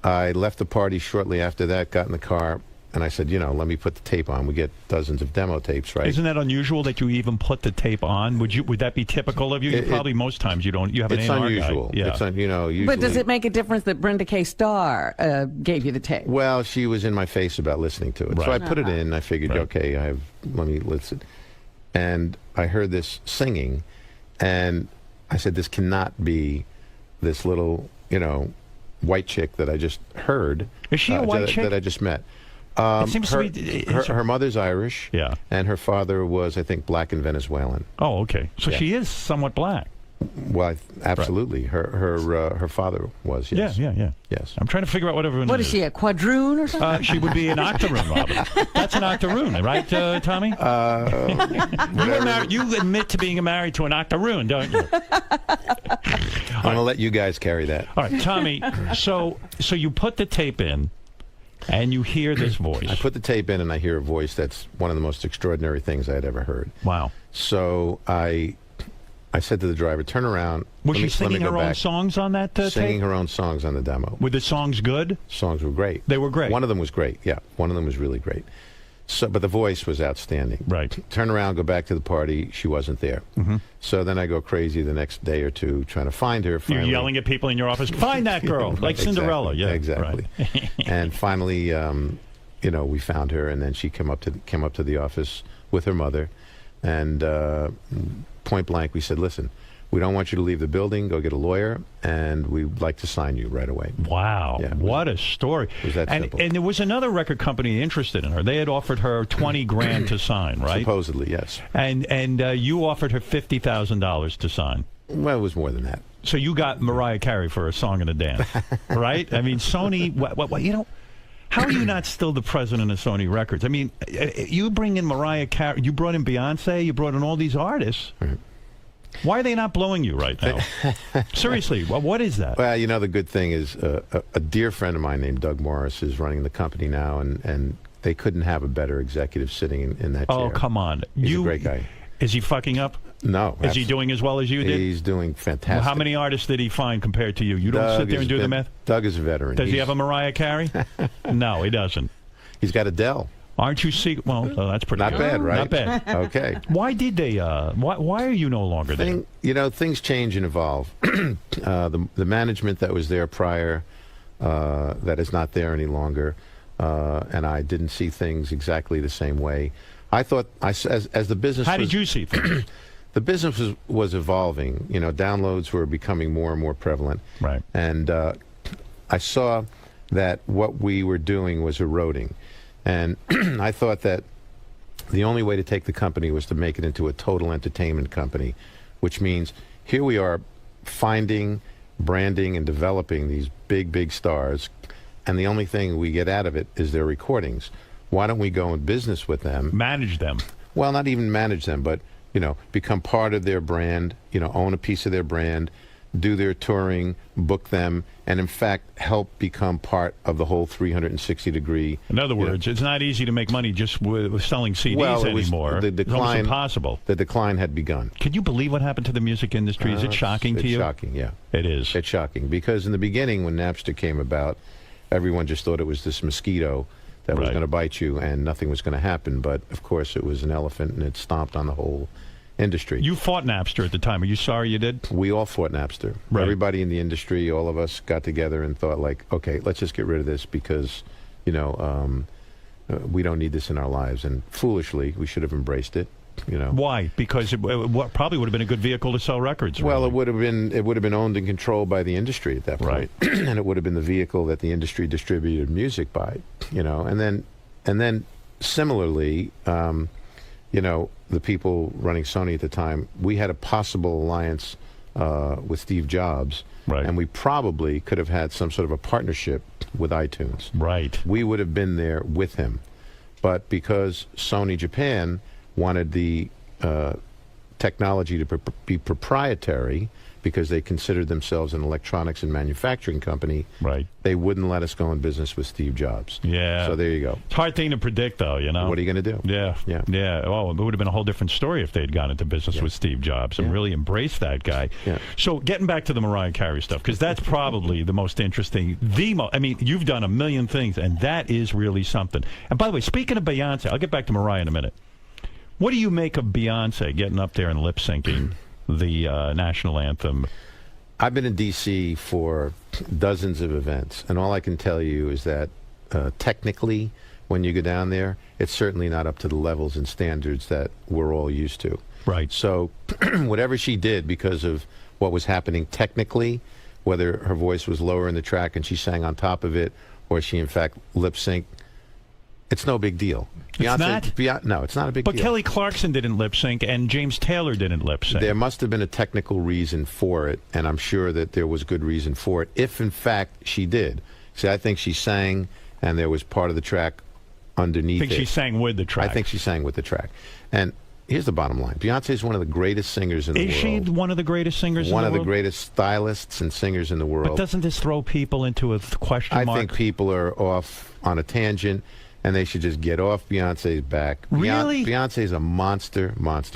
I left the party shortly after that, got in the car, and I said, let me put the tape on. We get dozens of demo tapes, right? Isn't that unusual that you even put the tape on? Would that be typical of you? Probably most times you don't. You have an A&R unusual. guy. Yeah. It's unusual. But does it make a difference that Brenda K. Starr gave you the tape? Well, she was in my face about listening to it, so I put it in. I figured, okay, let me listen. And I heard this singing, and I said, this cannot be this little, white chick that I just heard. Is she a white chick? That I just met. It seems to be her mother's Irish, and her father was, I think, black and Venezuelan. Oh, okay. So she is somewhat black. Well, absolutely. Her father was, yes. Yeah. Yes. I'm trying to figure out what everyone What is she, a quadroon or something? She would be an octoroon, Robin. That's an octoroon, right, Tommy? You admit to being married to an octoroon, don't you? I'm going to let you guys carry that. All right, Tommy, so you put the tape in, and you hear this voice. I put the tape in, and I hear a voice that's one of the most extraordinary things I had ever heard. Wow. So I said to the driver, turn around. Was she singing her own songs on that tape? Singing her own songs on the demo. Were the songs good? Songs were great. They were great? One of them was great, yeah. One of them was really great. So, but the voice was outstanding. Right. Turn around, go back to the party. She wasn't there. Mm-hmm. So then I go crazy the next day or two trying to find her. You're yelling at people in your office, find that girl, like Cinderella. Exactly. Yeah, exactly. Right. And finally, we found her, and then she came up to the office with her mother, and point blank, we said, listen, we don't want you to leave the building. Go get a lawyer, and we'd like to sign you right away. Wow. Yeah, what a story. It was that simple. And there was another record company interested in her. They had offered her $20,000 to sign, right? Supposedly, yes. And you offered her $50,000 to sign. Well, it was more than that. So you got Mariah Carey for a song and a dance, right? I mean, Sony, how are you not still the president of Sony Records? I mean, you bring in Mariah Carey, you brought in Beyonce, you brought in all these artists. Right. Why are they not blowing you right now? Seriously, what is that? Well, the good thing is a dear friend of mine named Doug Morris is running the company now, and they couldn't have a better executive sitting in that chair. Oh, come on. He's a great guy. Is he fucking up? No. Is he doing as well as you did? He's doing fantastic. Well, how many artists did he find compared to you? You don't sit there and do the math? Doug is a veteran. Does he have a Mariah Carey? No, he doesn't. He's got Adele. Aren't you well, that's pretty not good. bad, right? Not bad. Okay. Why did they? Why are you no longer there? Things change and evolve. The management that was there prior, that is not there any longer, and I didn't see things exactly the same way. I thought, as the business. How did you see things? The business was evolving. Downloads were becoming more and more prevalent. Right. And I saw that what we were doing was eroding. And I thought that the only way to take the company was to make it into a total entertainment company, which means here we are finding, branding, and developing these big, big stars, and the only thing we get out of it is their recordings. Why don't we go in business with them? Manage them. Well, not even manage them, but, become part of their brand, own a piece of their brand, do their touring, book them, and in fact help become part of the whole 360-degree. In other words, it's not easy to make money just with selling CDs anymore. It's almost impossible. The decline had begun. Can you believe what happened to the music industry? Is it shocking to you? It's shocking, yeah. It is. It's shocking because in the beginning when Napster came about, everyone just thought it was this mosquito that was going to bite you and nothing was going to happen. But of course it was an elephant and it stomped on the whole industry. You fought Napster at the time. Are you sorry you did? We all fought Napster. Right. Everybody in the industry, all of us got together and thought okay, let's just get rid of this because, we don't need this in our lives. And foolishly, we should have embraced it. Why? Because it probably would have been a good vehicle to sell records. Well, it would have been owned and controlled by the industry at that point, and it would have been the vehicle that the industry distributed music by. And then similarly, the people running Sony at the time, we had a possible alliance with Steve Jobs, and we probably could have had some sort of a partnership with iTunes. Right. We would have been there with him. But because Sony Japan wanted the technology to be proprietary because they considered themselves an electronics and manufacturing company. Right. They wouldn't let us go in business with Steve Jobs. Yeah. So there you go. It's a hard thing to predict, though, you know. What are you going to do? Yeah. Yeah. Yeah. Oh, it would have been a whole different story if they'd gone into business with Steve Jobs and really embraced that guy. Yeah. So getting back to the Mariah Carey stuff, because that's probably the most interesting. I mean, you've done a million things, and that is really something. And by the way, speaking of Beyonce, I'll get back to Mariah in a minute. What do you make of Beyonce getting up there and lip-syncing the national anthem? I've been in D.C. for dozens of events, and all I can tell you is that technically, when you go down there, it's certainly not up to the levels and standards that we're all used to. Right. So whatever she did because of what was happening technically, whether her voice was lower in the track and she sang on top of it, or she in fact lip-synced, it's no big deal. It's not? No, it's not a big But deal. Kelly Clarkson didn't lip sync, and James Taylor didn't lip sync. There must have been a technical reason for it, and I'm sure that there was good reason for it, if in fact she did. See, I think she sang, and there was part of the track underneath I think she sang with the track. I think she sang with the track. And here's the bottom line. Beyonce is one of the greatest singers in the world. Is she one of the greatest singers in the world? One of the greatest stylists and singers in the world. But doesn't this throw people into a question mark? I think people are off on a tangent, and they should just get off Beyonce's back. Really? Beyonce's a monster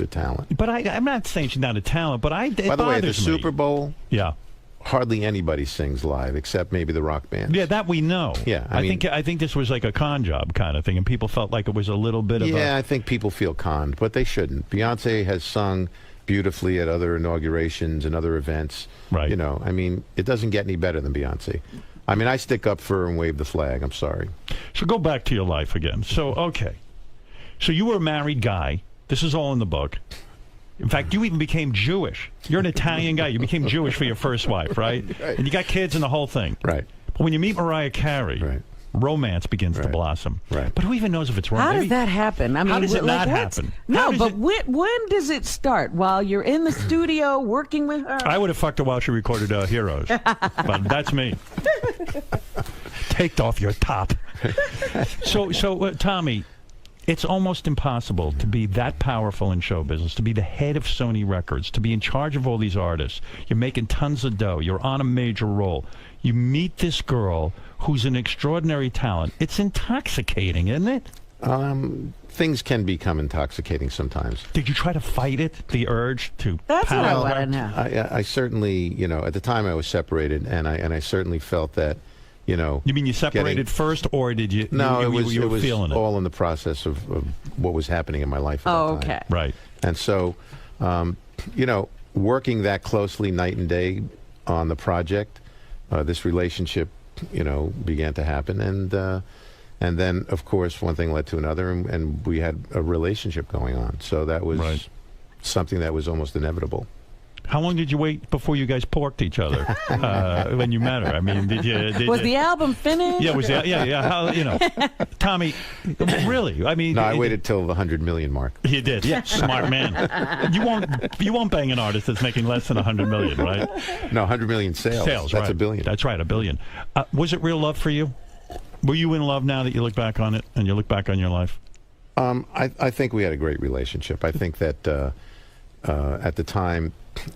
talent. But I'm not saying she's not a talent, but By the way, at the Super Bowl, yeah, hardly anybody sings live except maybe the rock bands. Yeah, that we know. Yeah, I think this was like a con job kind of thing, and people felt like it was a little bit of I think people feel conned, but they shouldn't. Beyonce has sung beautifully at other inaugurations and other events. Right. You know, I mean, it doesn't get any better than Beyonce. I mean, I stick up for her and wave the flag. I'm sorry. So go back to your life again. So, okay. So you were a married guy. This is all in the book. In fact, you even became Jewish. You're an Italian guy. You became Jewish for your first wife, right? Right. And you got kids and the whole thing. Right. But when you meet Mariah Carey, romance begins to blossom. Right. But who even knows if it's romance? How does that happen? I mean, how does it not what's- happen? No, but when does it start? While you're in the studio working with her? I would have fucked her while she recorded Heroes. But that's me. Take off your top. So, Tommy, it's almost impossible to be that powerful in show business, to be the head of Sony Records, to be in charge of all these artists. You're making tons of dough. You're on a major role. You meet this girl who's an extraordinary talent. It's intoxicating, isn't it? Things can become intoxicating sometimes. Did you try to fight it, the urge to That's what I power want her? to know. I certainly, you know, at the time I was separated, and I certainly felt that, you know. You mean you separated first, or did you? No, you it was feeling it? all in the process of what was happening in my life at that time. Okay. Right. And so, you know, working that closely night and day on the project, this relationship, you know, began to happen, and then, of course, one thing led to another, and we had a relationship going on. So that was something that was almost inevitable. How long did you wait before you guys porked each other when you met her? I mean, Was the album finished? Yeah, How, you know, Tommy, really? I mean, No, I waited till the 100 million mark. You did, yeah, smart man. You won't bang an artist that's making less than 100 million, right? No, 100 million sales. Sales, That's right. a billion. That's right, a billion. Was it real love for you? Were you in love now that you look back on it and you look back on your life? I think we had a great relationship. I think that at the time,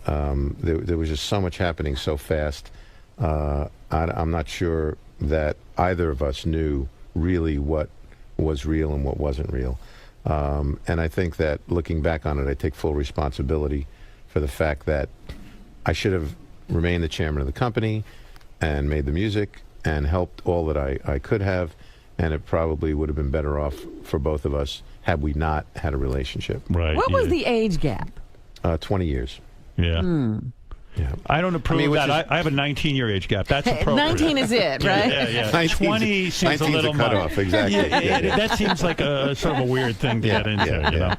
there was just so much happening so fast. I'm not sure that either of us knew really what was real and what wasn't real. And I think that looking back on it, I take full responsibility for the fact that I should have remained the chairman of the company and made the music and helped all that I could have, and it probably would have been better off for both of us had we not had a relationship. Right. What was the age gap? 20 years. Yeah. Yeah. I don't approve of that. I have a 19-year age gap. That's appropriate. 19 is it, right? Yeah. 20 seems a little cutoff. Exactly. That seems like a sort of a weird thing to get into, you know.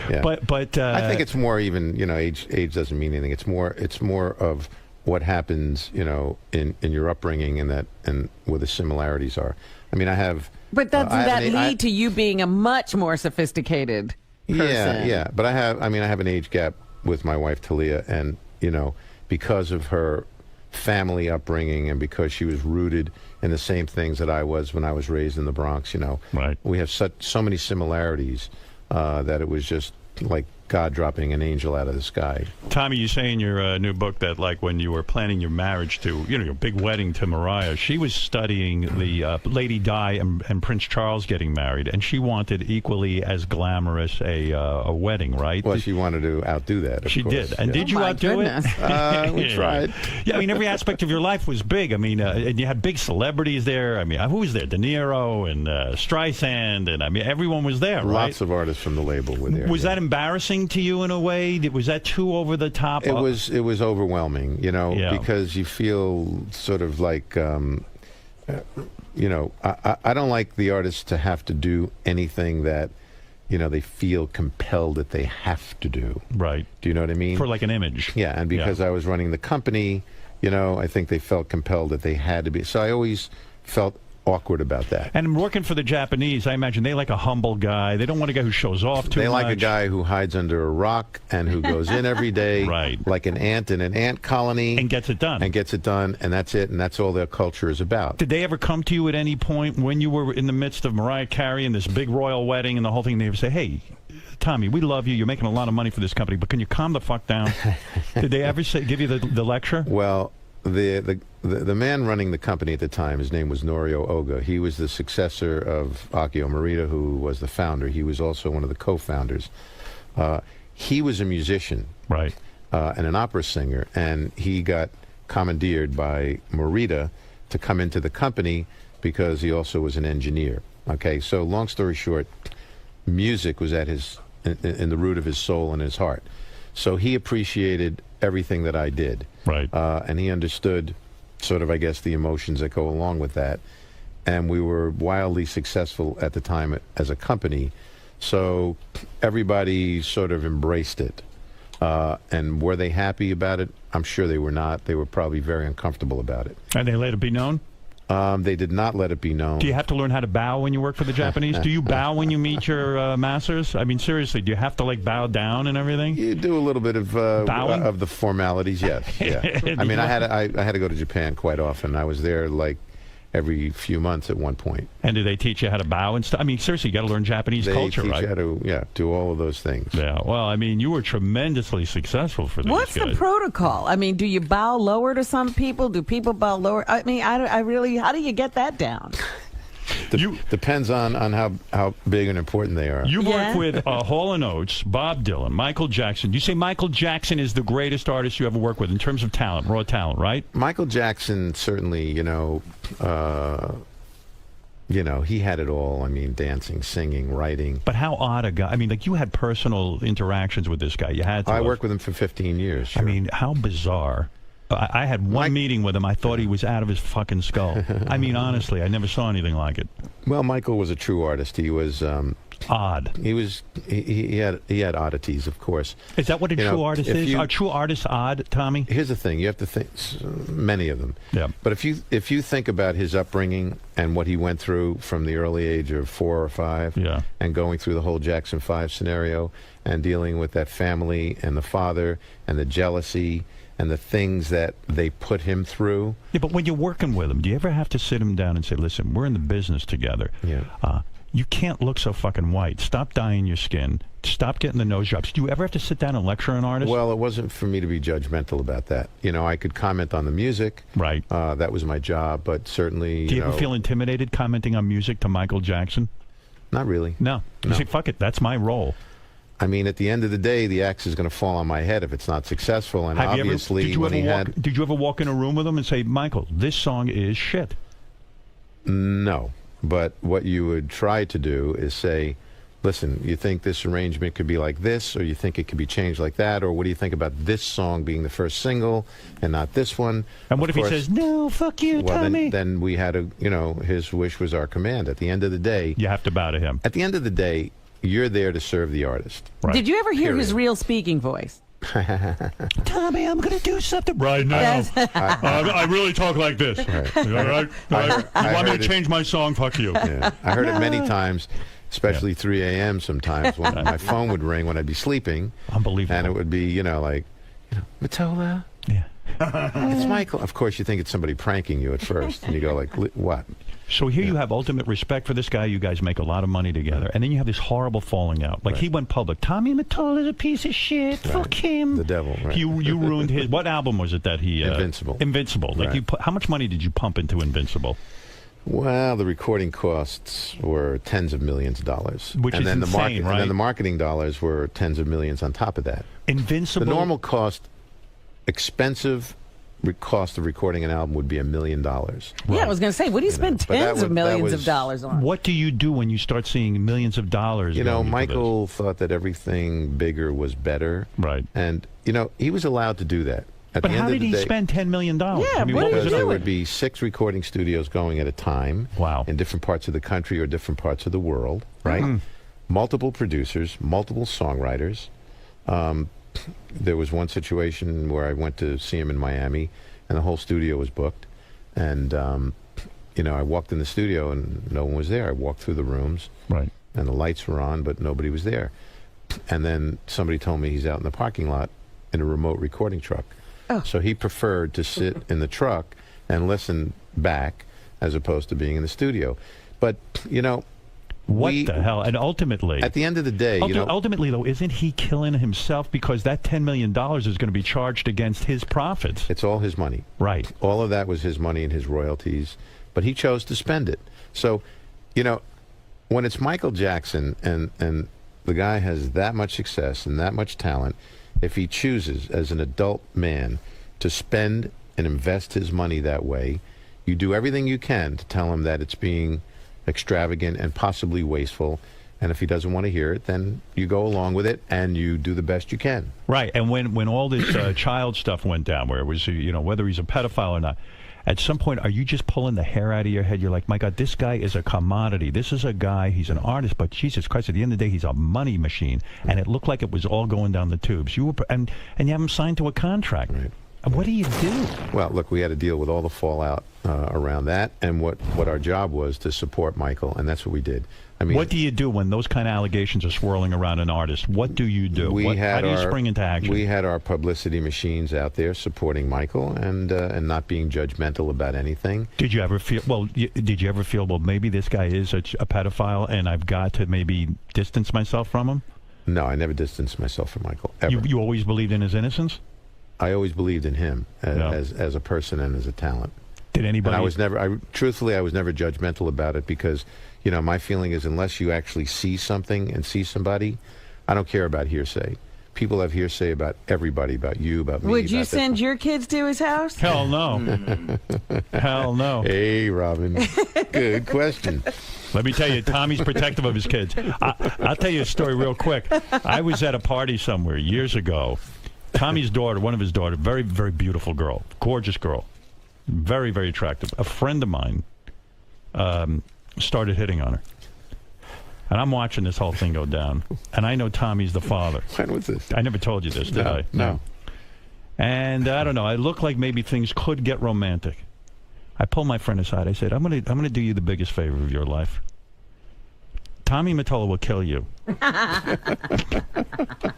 Yeah. But I think it's more even, you know, age doesn't mean anything. It's more of what happens, you know, in your upbringing and where the similarities are. I mean, I have. But doesn't that lead to you being a much more sophisticated person? Yeah. But I have an age gap with my wife Talia, and you know, because of her family upbringing and because she was rooted in the same things that I was when I was raised in the Bronx, you know, right. We have so many similarities that it was just like God dropping an angel out of the sky. Tommy, you say in your new book that, like, when you were planning your marriage to, your big wedding to Mariah, she was studying the Lady Di and Prince Charles getting married, and she wanted equally as glamorous a wedding, right? Well, she wanted to outdo that. She course. did. And did you my outdo goodness. it? We tried. Yeah, I mean, every aspect of your life was big. I mean, and you had big celebrities there. I mean, who was there? De Niro and Streisand, and I mean, everyone was there, right? Lots of artists from the label were there. Was that embarrassing to you in a way? Was that too over the top? It was overwhelming, because you feel sort of like, I don't like the artists to have to do anything that, they feel compelled that they have to do. Right. Do you know what I mean? For like an image. Yeah, and because I was running the company, I think they felt compelled that they had to be. So I always felt awkward about that. And working for the Japanese, I imagine they like a humble guy. They don't want a guy who shows off too much. They like a guy who hides under a rock and who goes in every day right. like an ant in an ant colony. And gets it done. And that's it, and that's all their culture is about. Did they ever come to you at any point when you were in the midst of Mariah Carey and this big royal wedding and the whole thing, they ever say, hey, Tommy, we love you. You're making a lot of money for this company, but can you calm the fuck down? Did they ever give you the lecture? Well, the man running the company at the time, his name was Norio Oga. He was the successor of Akio Morita, who was the founder. He was also one of the co-founders. He was a musician, right, and an opera singer, and he got commandeered by Morita to come into the company because he also was an engineer. Okay, so long story short, music was at in the root of his soul and his heart. So he appreciated everything that I did. Right. And he understood sort of, I guess, the emotions that go along with that. And we were wildly successful at the time as a company. So everybody sort of embraced it. And were they happy about it? I'm sure they were not. They were probably very uncomfortable about it. And they let it be known? They did not let it be known. Do you have to learn how to bow when you work for the Japanese? Do you bow when you meet your masters? I mean, seriously, do you have to, like, bow down and everything? You do a little bit of the formalities, yes. Yeah. I mean, I had to go to Japan quite often. I was there, like, every few months at one point. And do they teach you how to bow and stuff? I mean, seriously, you got to learn Japanese culture, right? They teach you how to, do all of those things. Yeah, well, I mean, you were tremendously successful for these What's guys. the protocol? I mean, do you bow lower to some people? Do people bow lower? I mean, I really, how do you get that down? Depends on how big and important they are. You worked with Hall & Oates, Bob Dylan, Michael Jackson. You say Michael Jackson is the greatest artist you ever worked with in terms of talent, raw talent, right? Michael Jackson certainly, he had it all. I mean, dancing, singing, writing. But how odd a guy. I mean, like, you had personal interactions with this guy. You had to. I worked with him for 15 years. Sure. I mean, how bizarre. I had one meeting with him. I thought he was out of his fucking skull. I mean, honestly, I never saw anything like it. Well, Michael was a true artist. He was odd. He had oddities, of course. Is that what a true artist is? Are true artists odd, Tommy? Here's the thing: you have to think many of them. Yeah. But if you think about his upbringing and what he went through from the early age of 4 or 5, and going through the whole Jackson 5 scenario and dealing with that family and the father and the jealousy and the things that they put him through. Yeah, but when you're working with him, do you ever have to sit him down and say, listen, we're in the business together. Yeah. You can't look so fucking white. Stop dyeing your skin. Stop getting the nose jobs. Do you ever have to sit down and lecture an artist? Well, it wasn't for me to be judgmental about that. I could comment on the music. Right. That was my job, but certainly, Do you ever feel intimidated commenting on music to Michael Jackson? Not really. No. You say, fuck it, that's my role. I mean, at the end of the day, the axe is going to fall on my head if it's not successful. And obviously, did you ever walk in a room with him and say, Michael, this song is shit? No. But what you would try to do is say, listen, you think this arrangement could be like this, or you think it could be changed like that, or what do you think about this song being the first single and not this one? And what if he says, no, fuck you, Tommy? Then we had his wish was our command. At the end of the day, you have to bow to him. At the end of the day, you're there to serve the artist. Right. Did you ever hear his real speaking voice? Tommy, I'm going to do something right now. I really talk like this. Right. All right? You want me to change my song? Fuck you. Yeah. I heard it many times, especially 3 a.m. sometimes when my phone would ring when I'd be sleeping. Unbelievable. And it would be, Mottola? Yeah. It's Michael. Of course, you think it's somebody pranking you at first. And you go like, what? So here you have ultimate respect for this guy. You guys make a lot of money together. And then you have this horrible falling out. Like he went public. Tommy Mottola is a piece of shit. Fuck him. The devil. Right. You ruined his... What album was it that he... Invincible. Invincible. Like Right. how much money did you pump into Invincible? Well, the recording costs were tens of millions of dollars. Which and is then insane, right? And then the marketing dollars were tens of millions on top of that. Invincible... The normal cost, expensive cost of recording an album would be $1 million. Yeah, I was going to say, what do you spend tens of millions of dollars on? What do you do when you start seeing millions of dollars? You know, going into Michael thought that everything bigger was better. Right. And, you know, he was allowed to do that. At But the end how of did the he day, spend $10 million? Yeah, I mean, what what did was he it? do? there would be 6 recording studios going at a time. Wow. In different parts of the country or different parts of the world, right? Multiple producers, multiple songwriters. There was one situation where I went to see him in Miami, and the whole studio was booked. And, you know, I walked in the studio, and no one was there. I walked through the rooms. Right. And the lights were on, but nobody was there. And then somebody told me he's out in the parking lot in a remote recording truck. Oh. So he preferred to sit in the truck and listen back as opposed to being in the studio. But, you know... What the hell? And ultimately... At the end of the day, you know... Ultimately, though, isn't he killing himself? Because that $10 million is going to be charged against his profits. It's all his money. Right. All of that was his money and his royalties. But he chose to spend it. So, you know, when it's Michael Jackson and the guy has that much success and that much talent, if he chooses as an adult man to spend and invest his money that way, you do everything you can to tell him that it's being extravagant and possibly wasteful. And if he doesn't want to hear it, then you go along with it and you do the best you can. Right. And when all this child stuff went down, where it was, you know, whether he's a pedophile or not, at some point, are you just pulling the hair out of your head? You're like, my God, this guy is a commodity. This is a guy, he's an artist, but Jesus Christ, at the end of the day, he's a money machine. And it looked like it was all going down the tubes. You were, and you have him signed to a contract. Right. What do you do? Well, look, we had to deal with all the fallout around that, and what our job was to support Michael, and that's what we did. I mean, what do you do when those kind of allegations are swirling around an artist? What do you do? How do you spring into action? We had our publicity machines out there supporting Michael and not being judgmental about anything. Did you ever feel? Well, did you ever feel? Well, maybe this guy is a pedophile, and I've got to maybe distance myself from him. No, I never distanced myself from Michael. Ever. You always believed in his innocence? I always believed in him as a person and as a talent. Did anybody? And I was never, truthfully, I was never judgmental about it because, you know, my feeling is unless you actually see something and see somebody, I don't care about hearsay. People have hearsay about everybody, about you, about me. Would you send your kids to his house? Hell no. Hell no. Hey, Robin. Good question. Let me tell you, Tommy's protective of his kids. I'll tell you a story real quick. I was at a party somewhere years ago. Tommy's daughter, one of his daughters, very, very beautiful girl, gorgeous girl, very, very attractive. A friend of mine started hitting on her. And I'm watching this whole thing go down. And I know Tommy's the father. When was this? I never told you this, did I? No. And I don't know. I look like maybe things could get romantic. I pulled my friend aside. I said, I'm gonna do you the biggest favor of your life. Tommy Mottola will kill you.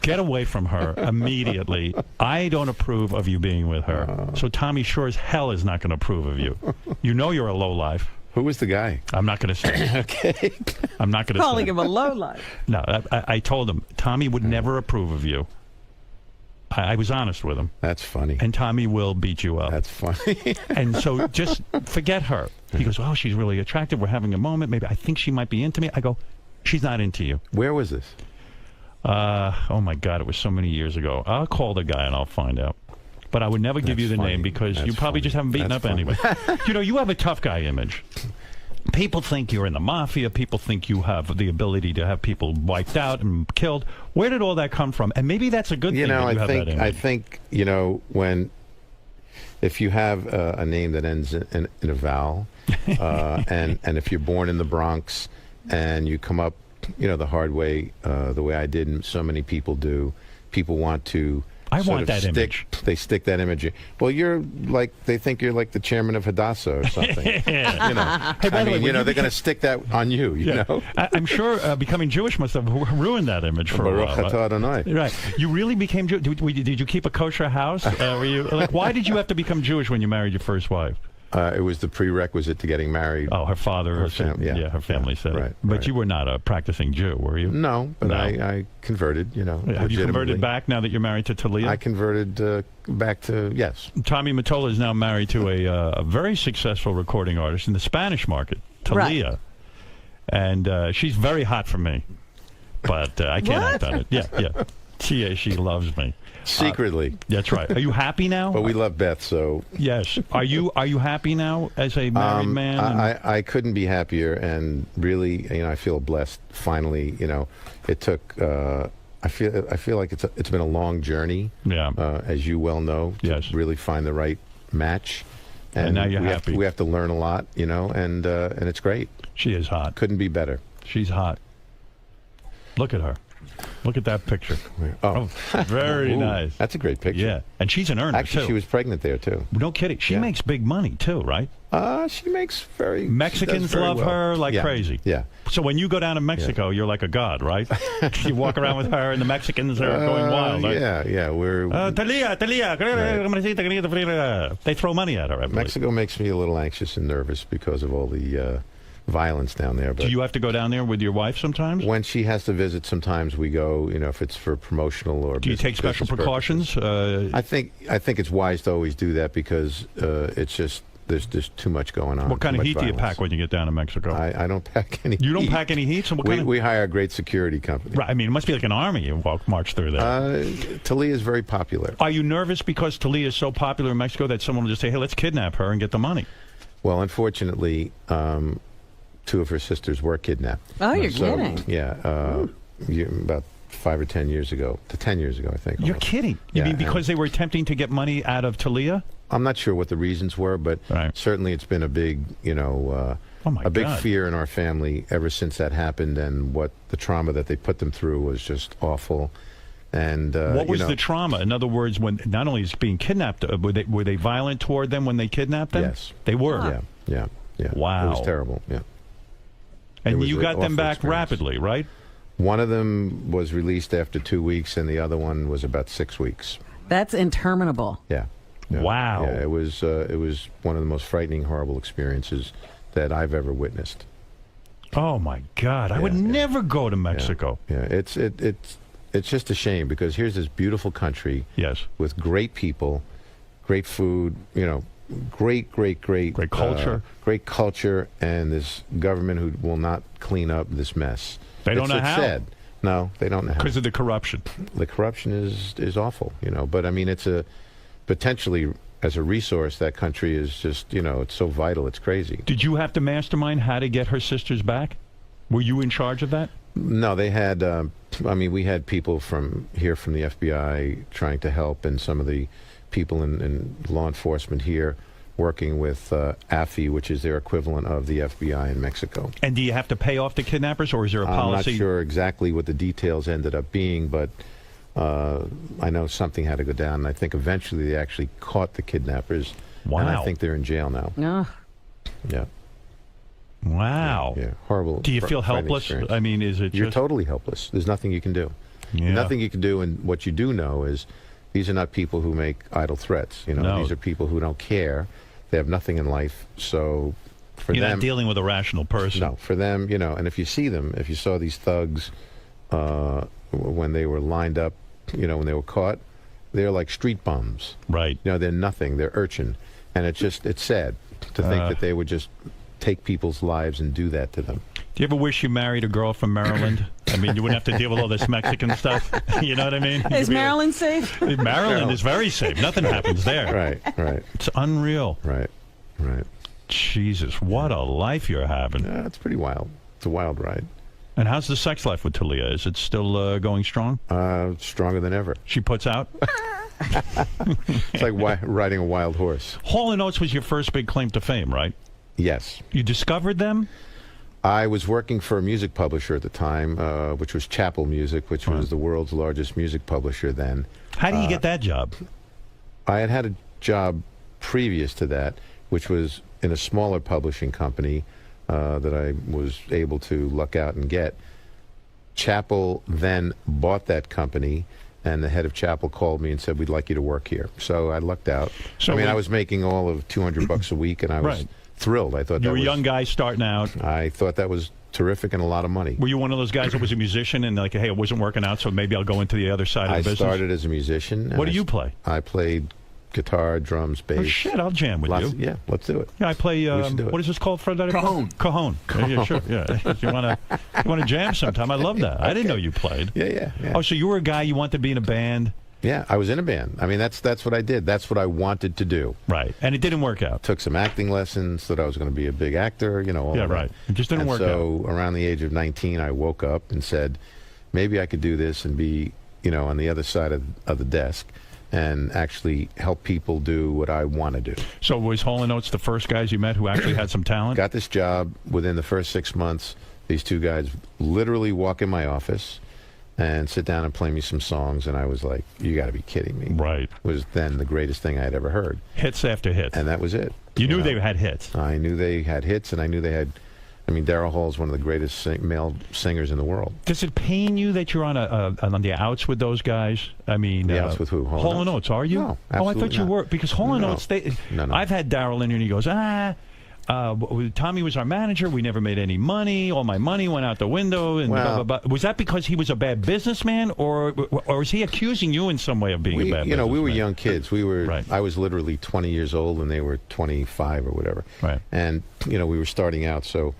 Get away from her immediately. I don't approve of you being with her. So Tommy sure as hell is not going to approve of you. You know you're a lowlife. Who was the guy? I'm not going to say. Okay. I'm not going to say. Calling him a lowlife. No, I told him Tommy would never approve of you. I was honest with him. That's funny. And Tommy will beat you up. That's funny. And so just forget her. He goes, oh, she's really attractive. We're having a moment. Maybe I think she might be into me. I go, she's not into you. Where was this? Oh, my God. It was so many years ago. I'll call the guy and I'll find out. But I would never give you the name because you probably just haven't beaten up anyway. You know, you have a tough guy image. People think you're in the mafia. People think you have the ability to have people wiped out and killed. Where did all that come from? And maybe that's a good thing. I think you know, if you have a name that ends in a vowel, and if you're born in the Bronx and you come up, you know, the hard way, the way I did, and so many people do, people want to. I want that image. They stick that image. Well, you're like, they think you're like the chairman of Hadassah or something. Yeah. You know, Hey, by the way, you know, they're going to stick that on you. You know, I'm sure becoming Jewish must have ruined that image for a while. Baruch atah Adonai. Right. You really became Jewish. Did you keep a kosher house? Were you like? Why did you have to become Jewish when you married your first wife? It was the prerequisite to getting married. Oh, her father, her family said it. Right, But you were not a practicing Jew, were you? No, but No. I converted, Have you legitimately. converted back now that you're married to Talia? I converted back to, yes. Tommy Mottola is now married to a very successful recording artist in the Spanish market, Talia. Right. And she's very hot for me. But I can't act on it. Yeah. She loves me. Secretly. That's right. Are you happy now? But we love Beth, so... Yes. Are you happy now as a married man? I couldn't be happier, and really, I feel blessed. Finally, it took. I feel like it's been a long journey. Yeah. As you well know, to really find the right match. And now you're happy. We have to learn a lot, and it's great. She is hot. Couldn't be better. She's hot. Look at her. Look at that picture. Oh, very Ooh, nice. That's a great picture. Yeah, and she's an earner, Actually, too. she was pregnant there, too. No kidding. She makes big money, too, right? She makes very... Mexicans love her like crazy. Yeah. So when you go down to Mexico, you're like a god, right? You walk around with her, and the Mexicans are going wild. Right? Yeah, we're... Talia. They throw money at her, I believe. Mexico makes me a little anxious and nervous because of all the... violence down there. But do you have to go down there with your wife sometimes? When she has to visit, sometimes we go. If it's for promotional or. Do you take special precautions? I think it's wise to always do that because it's just there's too much going on. What kind of heat do you pack when you get down to Mexico? I don't pack any. You don't pack any heat. So we hire a great security company. Right. I mean, it must be like an army. You march through there. Talia is very popular. Are you nervous because Talia is so popular in Mexico that someone will just say, "Hey, let's kidnap her and get the money"? Well, unfortunately. 2 of her sisters were kidnapped. Oh, you're kidding. Yeah, about 5 or 10 years ago. 10 years ago, I think. You're kidding. You mean because they were attempting to get money out of Talia? I'm not sure what the reasons were, but certainly it's been a big, big fear in our family ever since that happened, and what the trauma that they put them through was just awful. And what was the trauma? In other words, when not only is being kidnapped, were they violent toward them when they kidnapped them? Yes, they were. Yeah. Wow, it was terrible. Yeah. And you got them back rapidly, right? One of them was released after 2 weeks, and the other one was about 6 weeks. That's interminable. Yeah. Wow. Yeah, it was one of the most frightening, horrible experiences that I've ever witnessed. Oh my God! I would never go to Mexico. Yeah. It's just a shame because here's this beautiful country. Yes. With great people, great food. Great culture. Great culture, and this government who will not clean up this mess. They don't know how. Sad. No, they don't know how. Because of the corruption. The corruption is awful, But I mean, it's a potentially as a resource. That country is just, it's so vital. It's crazy. Did you have to mastermind how to get her sisters back? Were you in charge of that? No, they had. We had people from the FBI trying to help, and some of the people in law enforcement here working with AFI, which is their equivalent of the FBI in Mexico. And do you have to pay off the kidnappers, or is there a policy? I'm not sure exactly what the details ended up being, but I know something had to go down, and I think eventually they actually caught the kidnappers. Wow. And I think they're in jail now. Yeah. Wow. Yeah, horrible. Do you feel helpless? Experience. I mean, is it You're totally helpless. There's nothing you can do. Yeah. Nothing you can do, and what you do know is these are not people who make idle threats. No. These are people who don't care. They have nothing in life. So for You're them, not dealing with a rational person. No, for them, and if you see them, if you saw these thugs when they were lined up, when they were caught, they're like street bums. Right. They're nothing. They're urchin. And it's sad to think that they would just take people's lives and do that to them. Do you ever wish you married a girl from Maryland? I mean, you wouldn't have to deal with all this Mexican stuff. You know what I mean? Is Maryland safe? Maryland is very safe. Nothing happens there. Right. It's unreal. Right. Jesus, what a life you're having. Yeah, it's pretty wild. It's a wild ride. And how's the sex life with Talia? Is it still going strong? Stronger than ever. She puts out? It's like riding a wild horse. Hall & Oates was your first big claim to fame, right? Yes. You discovered them? I was working for a music publisher at the time, which was Chapel Music, which was the world's largest music publisher then. How do you get that job? I had a job previous to that, which was in a smaller publishing company that I was able to luck out and get. Chapel then bought that company, and the head of Chapel called me and said, we'd like you to work here. So I lucked out. So I was making all of $200 a week, and I was thrilled. I thought you were a young guy starting out. I thought that was terrific and a lot of money. Were you one of those guys that was a musician and like, hey, it wasn't working out, so maybe I'll go into the other side of the business? I started as a musician. What do you play? I played guitar, drums, bass. Oh, shit, I'll jam with you. Yeah, let's do it. Yeah, I play, what is this called, Fred? Cajon. Cajon. Yeah, sure. Yeah. You want to jam sometime? I love that. I didn't know you played. Yeah. Oh, so you were a guy you wanted to be in a band? Yeah, I was in a band. I mean, that's what I did. That's what I wanted to do. Right, and it didn't work out. Took some acting lessons, thought I was going to be a big actor, all of right. It just didn't work out. So around the age of 19, I woke up and said, maybe I could do this and be, on the other side of the desk and actually help people do what I want to do. So was Hall & Oates the first guys you met who actually had some talent? Got this job within the first 6 months. These two guys literally walk in my office and sit down and play me some songs, and I was like, you got to be kidding me. Right. It was then the greatest thing I had ever heard. Hits after hits. And that was it. You knew they had hits. I knew they had hits, and I knew they had... Daryl Hall's one of the greatest male singers in the world. Does it pain you that you're on the outs with those guys? The outs with who? Hall & Oates, are you? No, absolutely. I thought you were, because Hall & Oates. No. I've had Daryl in here, and he goes, Tommy was our manager. We never made any money. All my money went out the window. And blah, blah, blah. Was that because he was a bad businessman, or is he accusing you in some way of being a bad businessman? We were young kids. We were. Right. I was literally 20 years old, and they were 25 or whatever. Right. And we were starting out. So,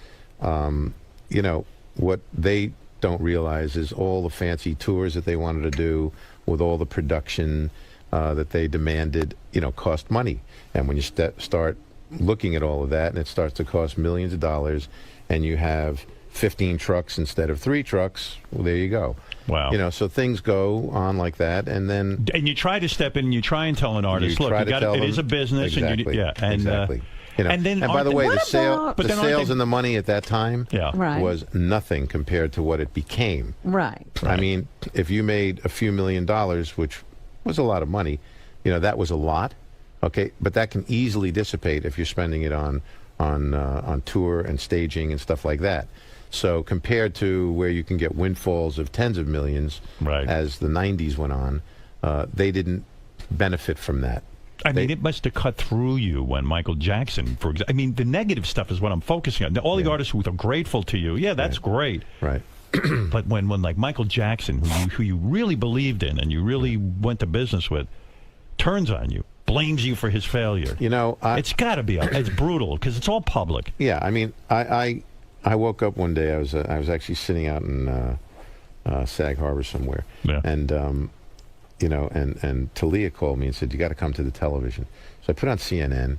what they don't realize is all the fancy tours that they wanted to do with all the production that they demanded, cost money. And when you start looking at all of that, and it starts to cost millions of dollars, and you have 15 trucks instead of 3 trucks, well, there you go. Wow. So things go on like that, and then... And you try to step in, and you try and tell an artist, look, it is a business. Exactly. Exactly. And by the way, the sales and the money at that time Right. was nothing compared to what it became. Right. I mean, if you made a few $1 million, which was a lot of money, that was a lot. Okay, but that can easily dissipate if you're spending it on tour and staging and stuff like that. So compared to where you can get windfalls of tens of millions, as the 90s went on, they didn't benefit from that. I mean, it must have cut through you when Michael Jackson, for example. I mean, the negative stuff is what I'm focusing on. All the artists who are grateful to you, that's great. Right. But when like Michael Jackson, who you really believed in and you really went to business with, turns on you, blames you for his failure. It's got to be. It's brutal because it's all public. Yeah, I mean, I woke up one day. I was actually sitting out in Sag Harbor somewhere, and and Talia called me and said, you got to come to the television. So I put on CNN,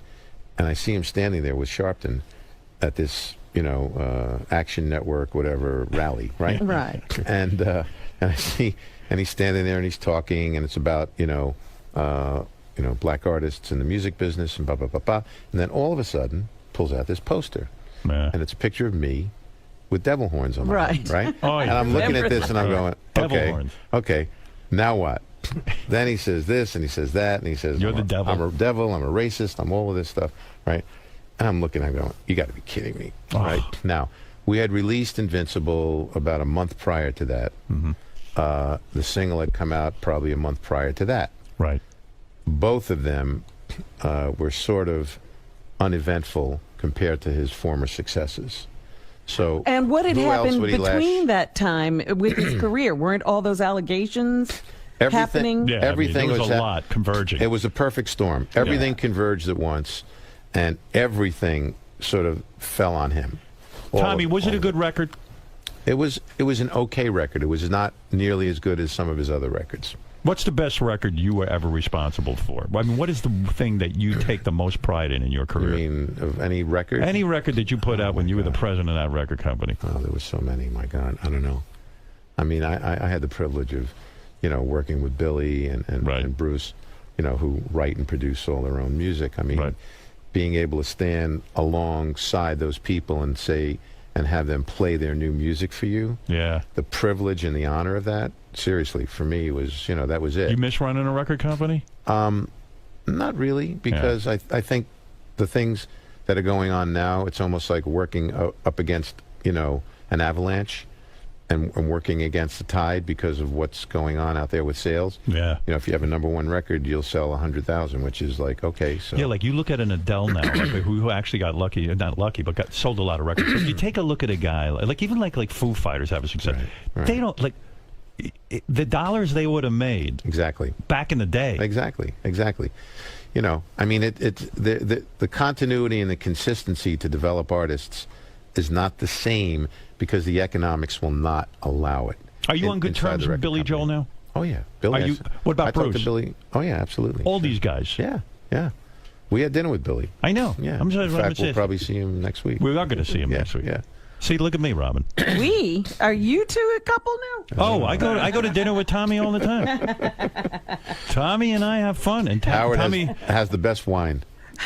and I see him standing there with Sharpton at this Action Network whatever rally, right? Right. And I see, and he's standing there and he's talking, and it's about black artists in the music business and blah, blah, blah, blah. And then all of a sudden, pulls out this poster. And it's a picture of me with devil horns on my head, right? Oh, and I'm looking at this and I'm going, devil okay, now what? Then he says this and he says that and he says, you're the devil. I'm a devil, I'm a racist, I'm all of this stuff, right? And I'm looking, I'm going, you got to be kidding me, right? Now, we had released Invincible about a month prior to that. The single had come out probably a month prior to that. Right. Both of them were sort of uneventful compared to his former successes. So, and what had who else happened would he between that time with his career? Weren't all those allegations happening? Yeah, everything there was a lot converging. It was a perfect storm. Everything converged at once, and everything sort of fell on him. Tommy, was it a good record? It was an okay record. It was not nearly as good as some of his other records. What's the best record you were ever responsible for? I mean, what is the thing that you take the most pride in your career? You mean of any record? Any record that you put out when you were the president of that record company. Oh, there were so many. My God, I don't know. I mean, I had the privilege of, working with Billy and Bruce, who write and produce all their own music. I mean, being able to stand alongside those people and say, and have them play their new music for you. Yeah. The privilege and the honor of that, seriously, for me was, that was it. You miss running a record company? Not really, because I think the things that are going on now, it's almost like working up against, an avalanche. and working against the tide because of what's going on out there with sales. Yeah. You know, if you have a #1 record, you'll sell 100,000, which is like, okay, so. Yeah, like you look at an Adele now, like, who actually got lucky, not lucky, but sold a lot of records. So if you take a look at a guy, like even like Foo Fighters have a success. Right. They don't, like, the dollars they would have made. Exactly. Back in the day. Exactly. You know, I mean, it's the continuity and the consistency to develop artists is not the same because the economics will not allow it. Are you on good terms with Billy Joel now? Oh yeah, Billy. Are you? What about I Bruce? talked to Billy. Oh yeah, absolutely. All these guys. Yeah. We had dinner with Billy. I know. Yeah. I'm In fact, we'll probably see him next week. We are going to see him next week. Yeah. See, look at me, Robin. Are you two a couple now? Oh, I go to dinner with Tommy all the time. Tommy and I have fun, and Howard Tommy has the best wine.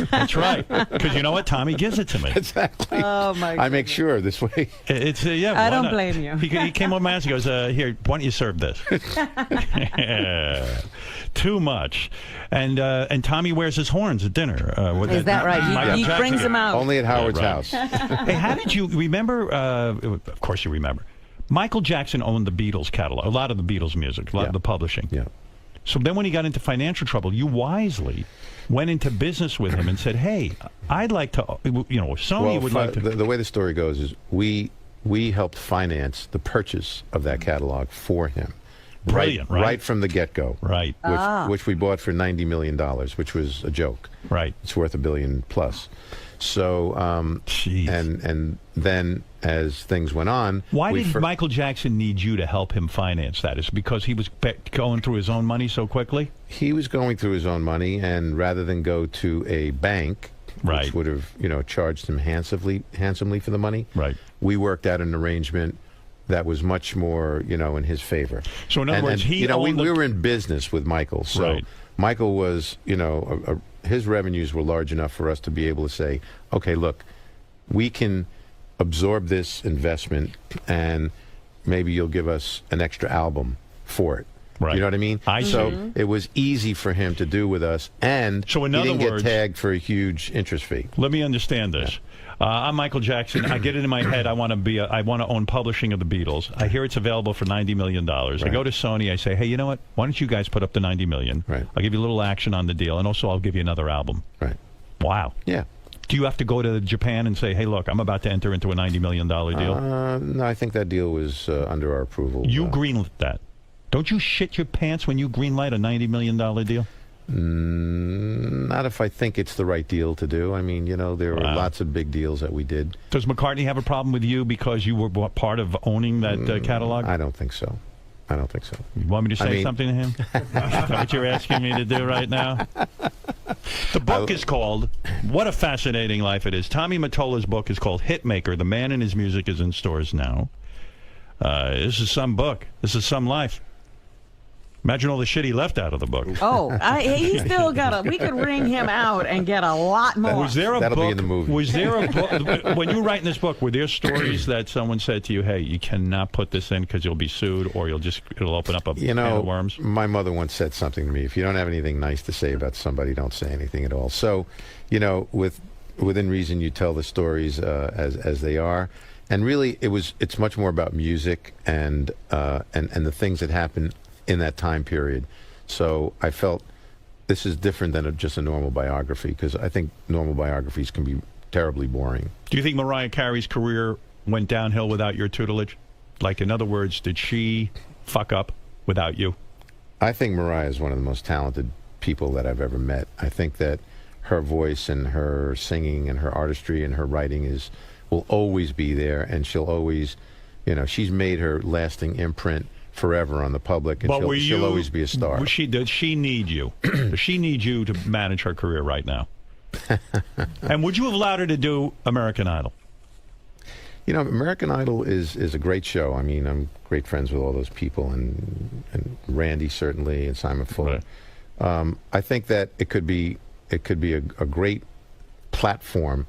That's right. Because you know what? Tommy gives it to me. Exactly. Oh, my I make sure this way. It's yeah. I why don't not? blame you. He came on my ass. He goes, "Here, why don't you serve this?" Too much. And Tommy wears his horns at dinner. Is that right? He brings them out. Only at Howard's right. house. Hey, how did you remember? Of course, you remember. Michael Jackson owned the Beatles catalog, a lot of the Beatles music, a lot of the publishing. Yeah. So then when he got into financial trouble, you wisely went into business with him and said, hey, I'd like to, Sony would like to. The way the story goes is we helped finance the purchase of that catalog for him. Brilliant, right? Right from the get-go. Right. Which we bought for $90 million, which was a joke. Right. It's worth $1 billion plus. So, and then as things went on... Why did Michael Jackson need you to help him finance that? Is it because he was going through his own money so quickly? He was going through his own money, and rather than go to a bank, which would have, charged him handsomely for the money, we worked out an arrangement that was much more, in his favor. So in other words, we were in business with Michael, so Michael was, his revenues were large enough for us to be able to say, okay, look, we can absorb this investment, and maybe you'll give us an extra album for it. Right. You know what I mean? So it was easy for him to do with us, and so in he other didn't words, get tagged for a huge interest fee. Let me understand this. I'm Michael Jackson. I get it in my head. I want to own publishing of the Beatles. I hear it's available for $90 million. I go to Sony. I say, hey, you know what? Why don't you guys put up the $90 million? Right. I'll give you a little action on the deal, and also I'll give you another album. Right. Wow. Yeah. Do you have to go to Japan and say, hey, look, I'm about to enter into a $90 million deal? No, I think that deal was under our approval. You greenlit that. Don't you shit your pants when you greenlight a $90 million deal? Not if I think it's the right deal to do. I mean, there were lots of big deals that we did. Does McCartney have a problem with you because you were part of owning that catalog? I don't think so. You want me to say something to him? Is that what you're asking me to do right now? The book is called, what a fascinating life it is. Tommy Mottola's book is called Hitmaker. The Man and His Music is in stores now. This is some book. This is some life. Imagine all the shit he left out of the book. Oh, he still got we could wring him out and get a lot more. Was there a That'll book? Be in the movie. Was there a book when you were writing this book? Were there stories that someone said to you, "Hey, you cannot put this in because you'll be sued, or it'll open up a can of worms"? My mother once said something to me: "If you don't have anything nice to say about somebody, don't say anything at all." So, within reason, you tell the stories as they are, and really, it's much more about music and the things that happen in that time period. So I felt this is different than just a normal biography, because I think normal biographies can be terribly boring. Do you think Mariah Carey's career went downhill without your tutelage? Like, in other words, did she fuck up without you? I think Mariah is one of the most talented people that I've ever met. I think that her voice and her singing and her artistry and her writing will always be there, and she'll always, she's made her lasting imprint forever on the public, and she'll always be a star. Does she need you? Does she need you to manage her career right now? And would you have allowed her to do American Idol? American Idol is a great show. I mean, I'm great friends with all those people, and Randy certainly, and Simon Fuller. Right. I think that it could be a great platform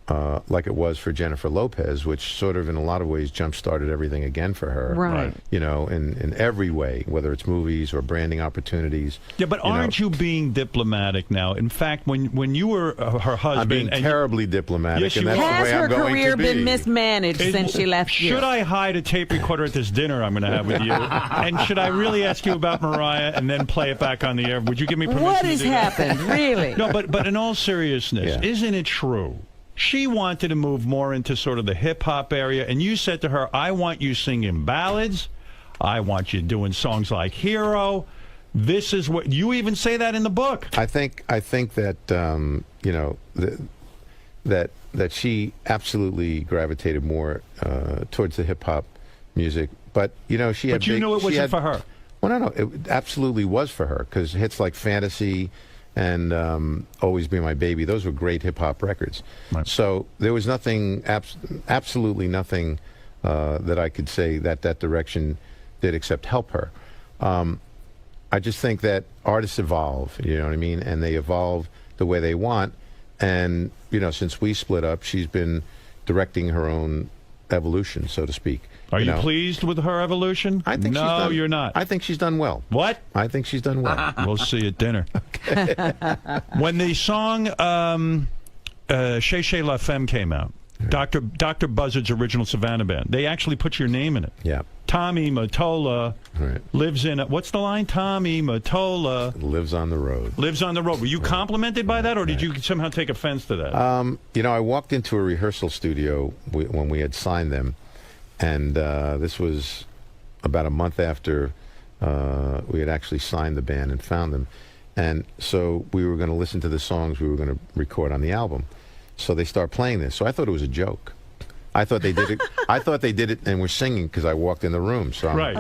like it was for Jennifer Lopez, which sort of in a lot of ways jump-started everything again for her. Right. You know, in every way, whether it's movies or branding opportunities. Yeah, but aren't you being diplomatic now? In fact, when you were her husband... I'm being terribly diplomatic, Yes, and that's the Has way her I'm going career to be. been mismanaged since she left you? Should I hide a tape recorder at this dinner I'm going to have with you? And should I really ask you about Mariah and then play it back on the air? Would you give me permission What to has do that? happened, really? No, but in all seriousness, Yeah. isn't it true? She wanted to move more into sort of the hip-hop area, and you said to her, I want you singing ballads. I want you doing songs like Hero. This is what... You even say that in the book. I think that, you know, that she absolutely gravitated more towards the hip-hop music. But, you know, she had... But you knew it wasn't for her. Well, no, it absolutely was for her, because hits like Fantasy and Always Be My Baby, those were great hip-hop records. Right. So there was nothing, absolutely nothing that I could say that direction did except help her. I just think that artists evolve, you know what I mean? And they evolve the way they want. And, you know, since we split up, she's been directing her own evolution, so to speak. Are you know? pleased with her evolution? I think no, she's done, you're not. I think she's done well. What? I think she's done well. We'll see at dinner. When the song Chez Chez La Femme came out, Dr. Buzzard's original Savannah band, they actually put your name in it. Yeah. Tommy Mottola lives in what's the line? Tommy Mottola lives on the road. Lives on the road. Were you complimented by that, or did you somehow take offense to that? You know, I walked into a rehearsal studio when we had signed them, and this was about a month after we had actually signed the band and found them. And so we were going to listen to the songs we were going to record on the album. So they start playing this. So I thought it was a joke. I thought they did it. I thought they did it and were singing because I walked in the room. So right.